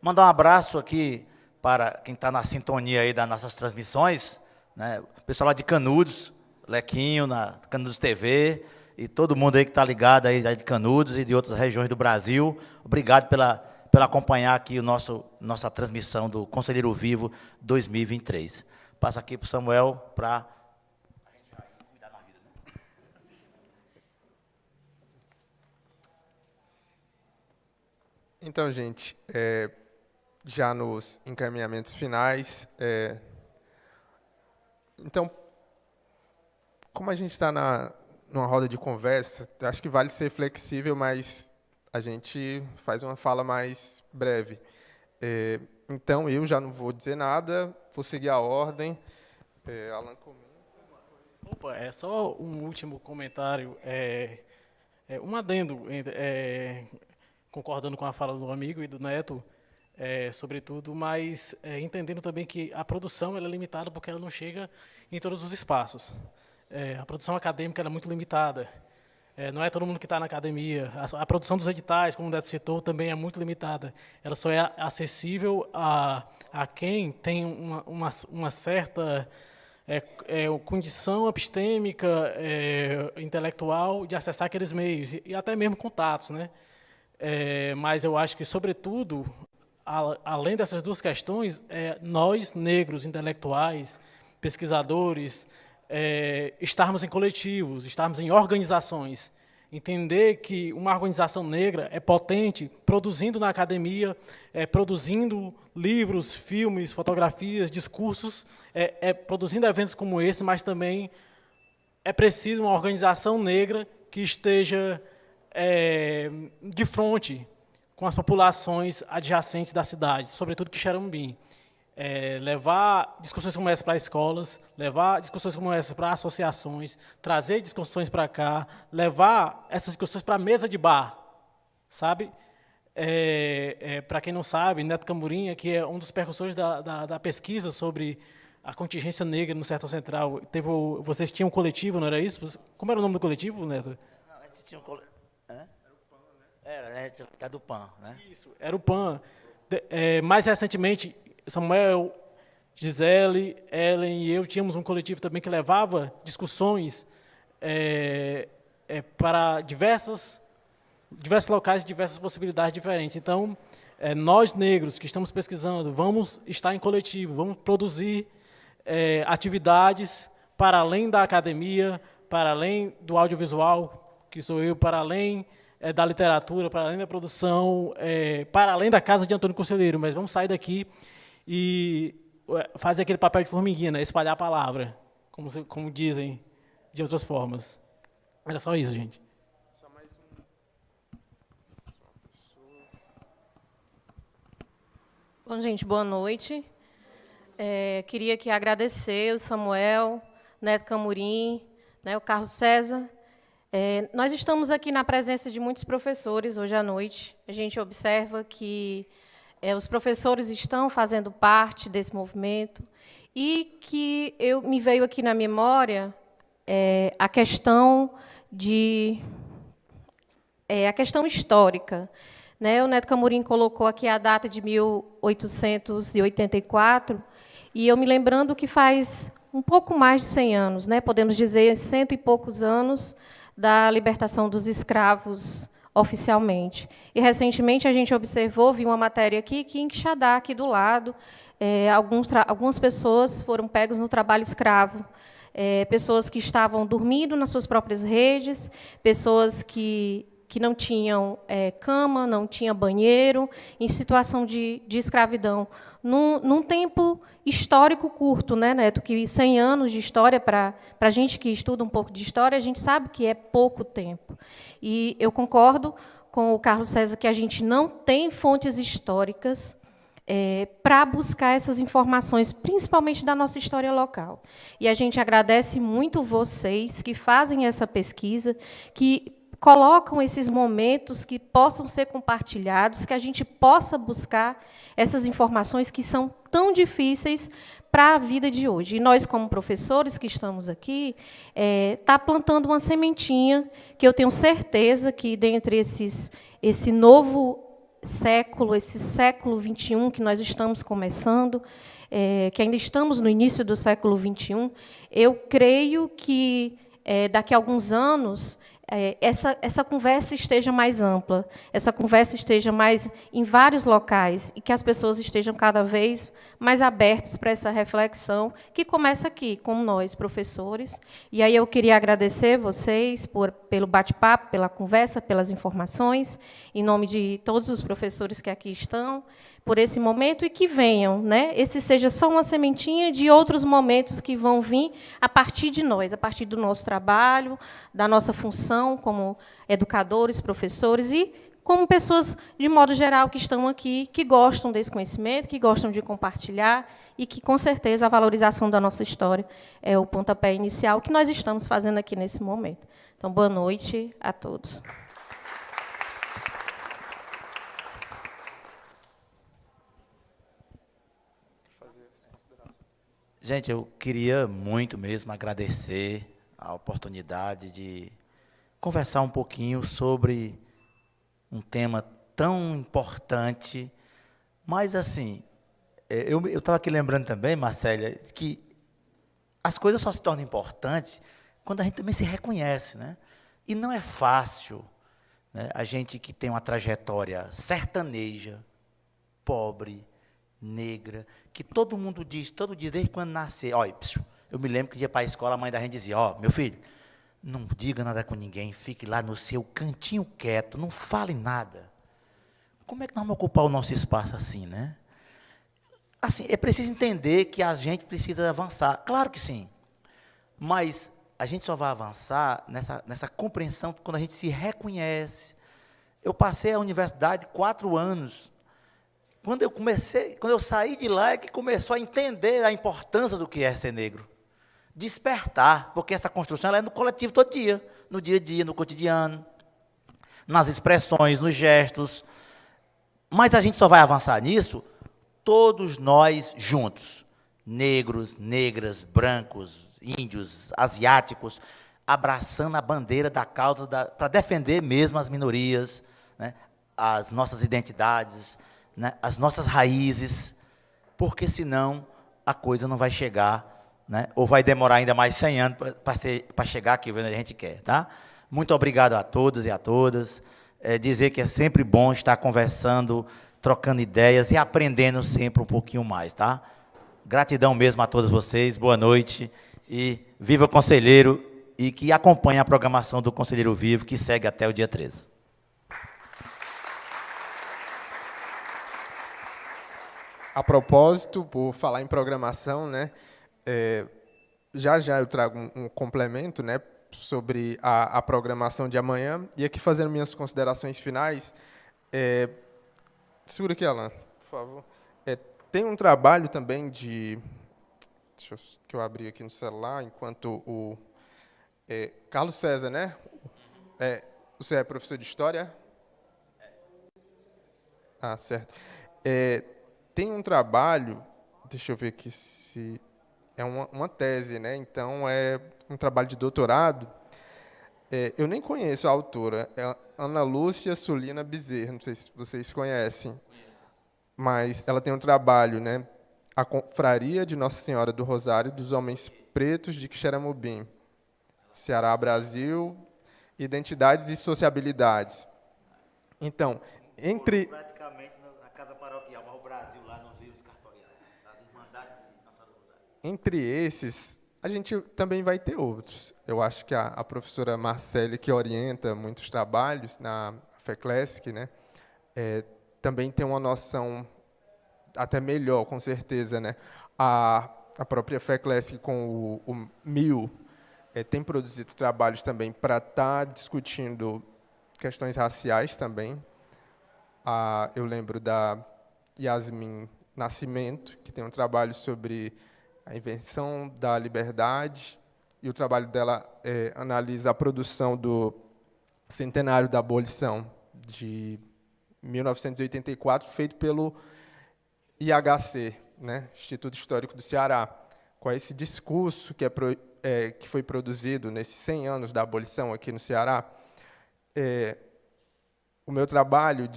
Mandar um abraço aqui para quem está na sintonia aí das nossas transmissões, né? O pessoal lá de Canudos, Lequinho, na Canudos TV, e todo mundo aí que está ligado aí de Canudos e de outras regiões do Brasil. Obrigado pela acompanhar aqui nossa transmissão do Conselheiro Vivo 2023. Passa aqui para o Samuel para a gente vai cuidar da vida. Né? Então, gente, já nos encaminhamentos finais, então, como a gente está numa roda de conversa, acho que vale ser flexível, mas a gente faz uma fala mais breve. Então, eu já não vou dizer nada, vou seguir a ordem. Alan comenta. Opa, é só um último comentário, um adendo, concordando com a fala do amigo e do Neto. sobretudo, mas entendendo também que a produção ela é limitada porque ela não chega em todos os espaços. A produção acadêmica ela é muito limitada. Não é todo mundo que está na academia. A produção dos editais, como o Neto citou, também é muito limitada. Ela só é acessível a quem tem uma certa condição epistêmica, intelectual, de acessar aqueles meios, e até mesmo contatos, né? Mas eu acho que, sobretudo, além dessas duas questões, nós, negros, intelectuais, pesquisadores, estarmos em coletivos, estarmos em organizações, entender que uma organização negra é potente, produzindo na academia, produzindo livros, filmes, fotografias, discursos, produzindo eventos como esse, mas também é preciso uma organização negra que esteja de frente com as populações adjacentes da cidade, sobretudo Quixeramobim. Levar discussões como essa para escolas, levar discussões como essa para associações, trazer discussões para cá, levar essas discussões para a mesa de bar, sabe? Para quem não sabe, Neto Camurim, que é um dos percussores da pesquisa sobre a contingência negra no Sertão Central, vocês tinham um coletivo, não era isso? Como era o nome do coletivo, Neto? Não, a gente tinha um coletivo. Era o PAN, né? Era do PAN, né? Isso, era o PAN. Mais recentemente, Samuel, Gisele, Ellen e eu tínhamos um coletivo também que levava discussões para diversos locais, diversas possibilidades diferentes. Então, nós negros que estamos pesquisando, vamos estar em coletivo, vamos produzir atividades para além da academia, para além do audiovisual, que sou eu, para além da literatura, para além da produção, para além da casa de Antônio Conselheiro, mas vamos sair daqui e fazer aquele papel de formiguinha, né? Espalhar a palavra, como dizem de outras formas. Era só isso, gente. Só mais Bom, gente, boa noite. Queria aqui agradecer o Samuel, Neto Camurim, né, o Carlos César. Nós estamos aqui na presença de muitos professores hoje à noite. A gente observa que os professores estão fazendo parte desse movimento e que me veio aqui na memória a questão histórica, né? O Neto Camurim colocou aqui a data de 1884 e eu me lembrando que faz um pouco mais de 100 anos, né? Podemos dizer 100 e poucos anos da libertação dos escravos oficialmente. E, recentemente, a gente observou, vi uma matéria aqui, que em Quixadá, aqui do lado, algumas pessoas foram pegas no trabalho escravo, pessoas que estavam dormindo nas suas próprias redes, pessoas que não tinham cama, não tinham banheiro, em situação de escravidão. Num tempo histórico curto, né, Neto? Que 100 anos de história, para a gente que estuda um pouco de história, a gente sabe que é pouco tempo. E eu concordo com o Carlos César que a gente não tem fontes históricas para buscar essas informações, principalmente da nossa história local. E a gente agradece muito vocês que fazem essa pesquisa, que colocam esses momentos que possam ser compartilhados, que a gente possa buscar essas informações que são tão difíceis para a vida de hoje. E nós, como professores que estamos aqui, está plantando uma sementinha que eu tenho certeza que, dentre esse novo século, esse século XXI que nós estamos começando, que ainda estamos no início do século XXI, eu creio que, daqui a alguns anos, essa conversa esteja mais ampla, essa conversa esteja mais em vários locais e que as pessoas estejam cada vez mais abertas para essa reflexão que começa aqui, com nós, professores. E aí eu queria agradecer vocês pelo bate-papo, pela conversa, pelas informações, em nome de todos os professores que aqui estão, por esse momento e que venham, né? Esse seja só uma sementinha de outros momentos que vão vir a partir de nós, a partir do nosso trabalho, da nossa função como educadores, professores e como pessoas, de modo geral, que estão aqui, que gostam desse conhecimento, que gostam de compartilhar e que, com certeza, a valorização da nossa história é o pontapé inicial que nós estamos fazendo aqui nesse momento. Então, boa noite a todos. Gente, eu queria muito mesmo agradecer a oportunidade de conversar um pouquinho sobre um tema tão importante, mas assim, eu estava aqui lembrando também, Marcélia, que as coisas só se tornam importantes quando a gente também se reconhece, né? E não é fácil, né, a gente que tem uma trajetória sertaneja, pobre, negra, que todo mundo diz, todo dia, desde quando nasceu. Olha, eu me lembro que ia para a escola, a mãe da gente dizia, ó, meu filho, não diga nada com ninguém, fique lá no seu cantinho quieto, não fale nada. Como é que nós vamos ocupar o nosso espaço assim, né? Assim, é preciso entender que a gente precisa avançar. Claro que sim, mas a gente só vai avançar nessa compreensão quando a gente se reconhece. Eu passei a universidade 4 anos. Quando eu saí de lá, é que começou a entender a importância do que é ser negro. Despertar, porque essa construção ela é no coletivo todo dia, no dia a dia, no cotidiano, nas expressões, nos gestos. Mas a gente só vai avançar nisso, todos nós juntos, negros, negras, brancos, índios, asiáticos, abraçando a bandeira da causa para defender mesmo as minorias, né, as nossas identidades, né, as nossas raízes, porque senão a coisa não vai chegar, né, ou vai demorar ainda mais 100 anos para chegar aqui onde a gente quer. Tá? Muito obrigado a todos e a todas. Dizer que é sempre bom estar conversando, trocando ideias e aprendendo sempre um pouquinho mais. Tá? Gratidão mesmo a todos vocês, boa noite e viva o Conselheiro e que acompanhe a programação do Conselheiro Vivo, que segue até o dia 13. A propósito, por falar em programação, né, já eu trago um complemento, né, sobre a programação de amanhã. E aqui, fazendo minhas considerações finais, segura aqui, Alan, por favor. Tem um trabalho também que eu abri aqui no celular, enquanto o Carlos César, né? Você é professor de História? Ah, certo. Tem um trabalho, deixa eu ver aqui se... É uma tese, né? Então, é um trabalho de doutorado. Eu nem conheço a autora, é Ana Lúcia Sulina Bezerra, não sei se vocês conhecem, mas ela tem um trabalho, né? A Confraria de Nossa Senhora do Rosário dos Homens Pretos de Quixeramobim, Ceará, Brasil, Identidades e Sociabilidades. Então, praticamente na Casa Paroquial, mas o Brasil lá nos livros cartoriais, das Irmandades de Nossa Senhora do Rosário. Entre esses, a gente também vai ter outros. Eu acho que a professora Marcele, que orienta muitos trabalhos na FECLESC, né, também tem uma noção até melhor, com certeza, né? A própria FECLESC, com o MIL, tem produzido trabalhos também para estar discutindo questões raciais também. Eu lembro da Yasmin Nascimento, que tem um trabalho sobre a invenção da liberdade, e o trabalho dela analisa a produção do centenário da abolição de 1984, feito pelo IHC, né, Instituto Histórico do Ceará, com esse discurso que foi produzido nesses 100 anos da abolição aqui no Ceará. O meu trabalho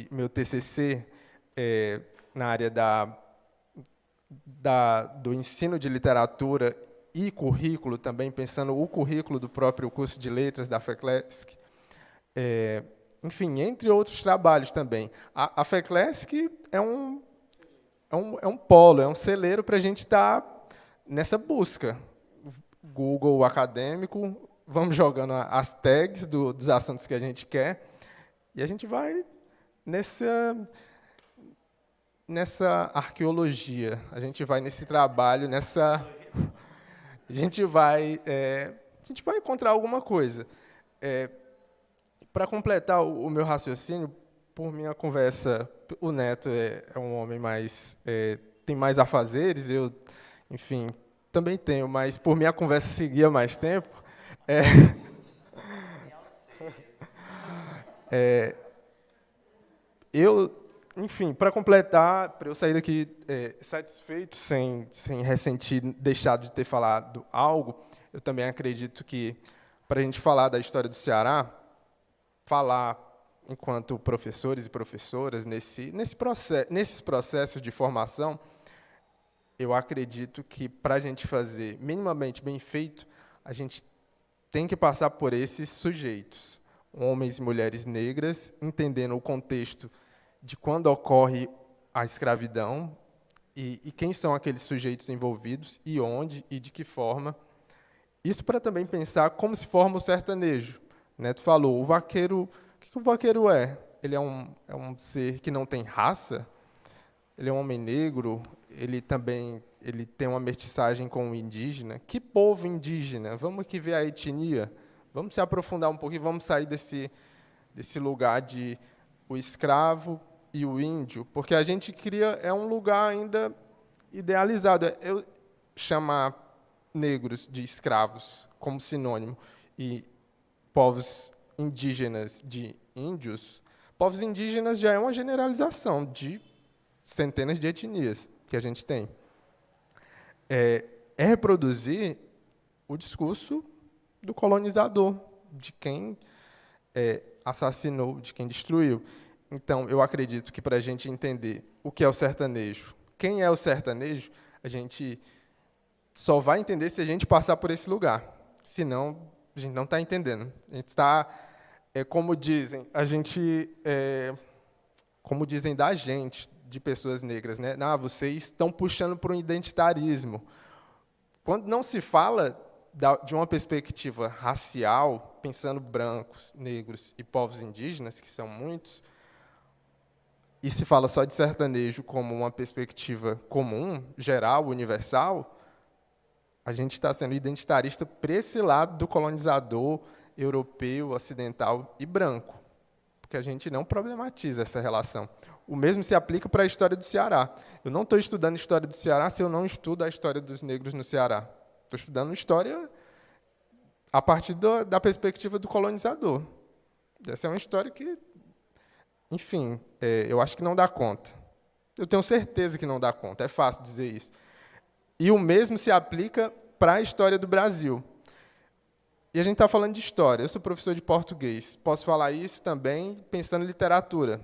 meu TCC na área do ensino de literatura e currículo, também pensando o currículo do próprio curso de letras da FECLESC, enfim, entre outros trabalhos também. A FECLESC é um polo, é um celeiro para a gente estar nessa busca. Google acadêmico, vamos jogando as tags dos assuntos que a gente quer, e a gente vai nessa arqueologia, a gente vai nesse trabalho, a gente vai encontrar alguma coisa. Para completar o meu raciocínio, por minha conversa, o Neto é um homem tem mais afazeres, eu, enfim, também tenho, mas por minha conversa seguia mais tempo. Eu enfim, para completar, para eu sair daqui satisfeito, sem ressentir, deixado de ter falado algo, eu também acredito que, para a gente falar da história do Ceará, falar enquanto professores e professoras nesses processos de formação, eu acredito que, para a gente fazer minimamente bem feito, a gente tem que passar por esses sujeitos, homens e mulheres negras, entendendo o contexto de quando ocorre a escravidão e quem são aqueles sujeitos envolvidos e onde e de que forma. Isso para também pensar como se forma o sertanejo. Neto falou, o vaqueiro, o que o vaqueiro é? Ele é um ser que não tem raça? Ele é um homem negro? Ele tem uma mestiçagem com o indígena? Que povo indígena? Vamos aqui ver a etnia? Vamos se aprofundar um pouquinho, vamos sair desse lugar de o escravo e o índio, porque a gente cria um lugar ainda idealizado. Eu chamar negros de escravos como sinônimo e povos indígenas de índios, povos indígenas já é uma generalização de centenas de etnias que a gente tem. É reproduzir o discurso do colonizador, de quem assassinou, de quem destruiu. Então, eu acredito que, para a gente entender o que é o sertanejo, quem é o sertanejo, a gente só vai entender se a gente passar por esse lugar. Senão, a gente não está entendendo. A gente está, como dizem da gente, de pessoas negras, né? Vocês estão puxando para o identitarismo. Quando não se fala de uma perspectiva racial, pensando brancos, negros e povos indígenas, que são muitos, e se fala só de sertanejo como uma perspectiva comum, geral, universal, a gente está sendo identitarista para esse lado do colonizador europeu, ocidental e branco, porque a gente não problematiza essa relação. O mesmo se aplica para a história do Ceará. Eu não estou estudando a história do Ceará se eu não estudo a história dos negros no Ceará. Estou estudando história a partir da perspectiva do colonizador. Essa é uma história que, enfim, eu acho que não dá conta. Eu tenho certeza que não dá conta, é fácil dizer isso. E o mesmo se aplica para a história do Brasil. E a gente está falando de história. Eu sou professor de português. Posso falar isso também pensando em literatura,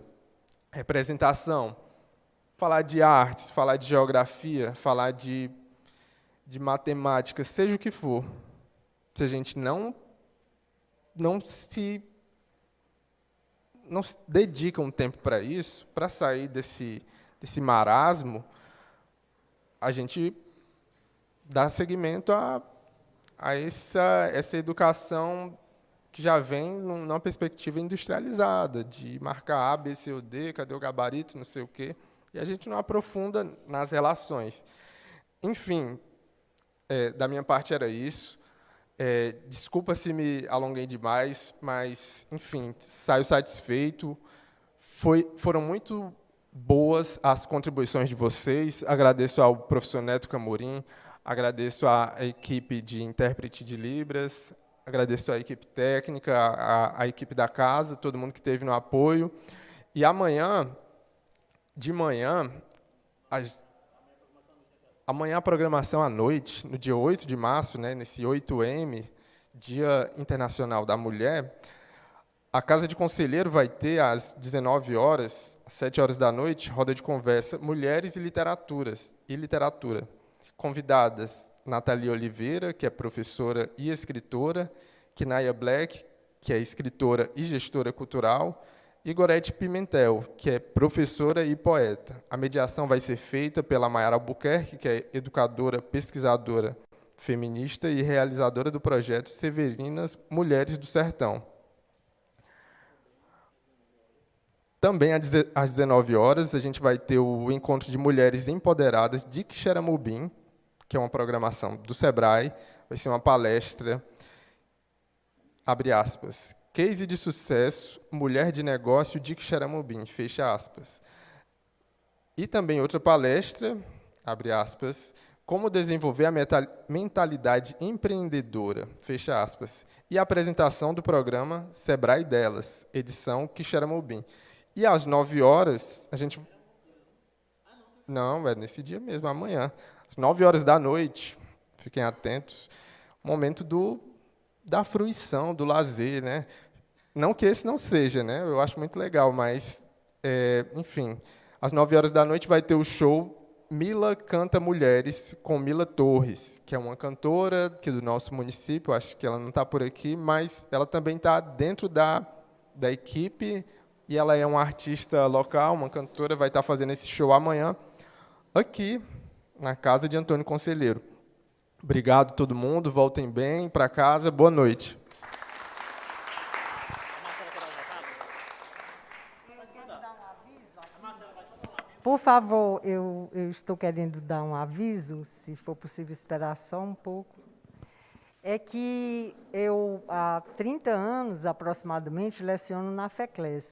representação, falar de artes, falar de geografia, falar de matemática, seja o que for. Se a gente não se dedica um tempo para isso, para sair desse marasmo, a gente dá seguimento a essa educação que já vem numa perspectiva industrializada, de marcar A, B, C ou D, cadê o gabarito, não sei o quê, e a gente não aprofunda nas relações. Enfim, da minha parte era isso. Desculpa se me alonguei demais, mas, enfim, saio satisfeito. Foram muito boas as contribuições de vocês. Agradeço ao professor Neto Camorim, agradeço à equipe de intérprete de Libras, agradeço à equipe técnica, à equipe da casa, todo mundo que esteve no apoio. E amanhã, de manhã, amanhã a programação à noite, no dia 8 de março, né, nesse 8M, Dia Internacional da Mulher, a Casa de Conselheiro vai ter, às 19 horas, às 7 horas da noite, roda de conversa Mulheres e Literatura. Convidadas, Nathalie Oliveira, que é professora e escritora, Kinaya Black, que é escritora e gestora cultural, e Gorete Pimentel, que é professora e poeta. A mediação vai ser feita pela Mayara Albuquerque, que é educadora, pesquisadora feminista e realizadora do projeto Severinas Mulheres do Sertão. Também às 19 horas, a gente vai ter o Encontro de Mulheres Empoderadas de Quixeramobim, que é uma programação do SEBRAE, vai ser uma palestra, abre aspas, Case de sucesso, mulher de negócio de Quixeramobim, fecha aspas. E também outra palestra, abre aspas, como desenvolver a mentalidade empreendedora, fecha aspas. E a apresentação do programa SEBRAE Delas, edição Quixeramobim. E às 9 horas, a gente... Não, é nesse dia mesmo, amanhã. Às 9 horas da noite, fiquem atentos, momento da fruição, do lazer, né? Não que esse não seja, né? Eu acho muito legal, mas, enfim, às 9 horas da noite vai ter o show Mila Canta Mulheres, com Mila Torres, que é uma cantora aqui do nosso município, acho que ela não está por aqui, mas ela também está dentro da equipe, e ela é uma artista local, uma cantora, vai estar fazendo esse show amanhã, aqui, na casa de Antônio Conselheiro. Obrigado, todo mundo, voltem bem para casa, boa noite. Por favor, eu estou querendo dar um aviso, se for possível esperar só um pouco. É que eu, há 30 anos, aproximadamente, leciono na FECLES,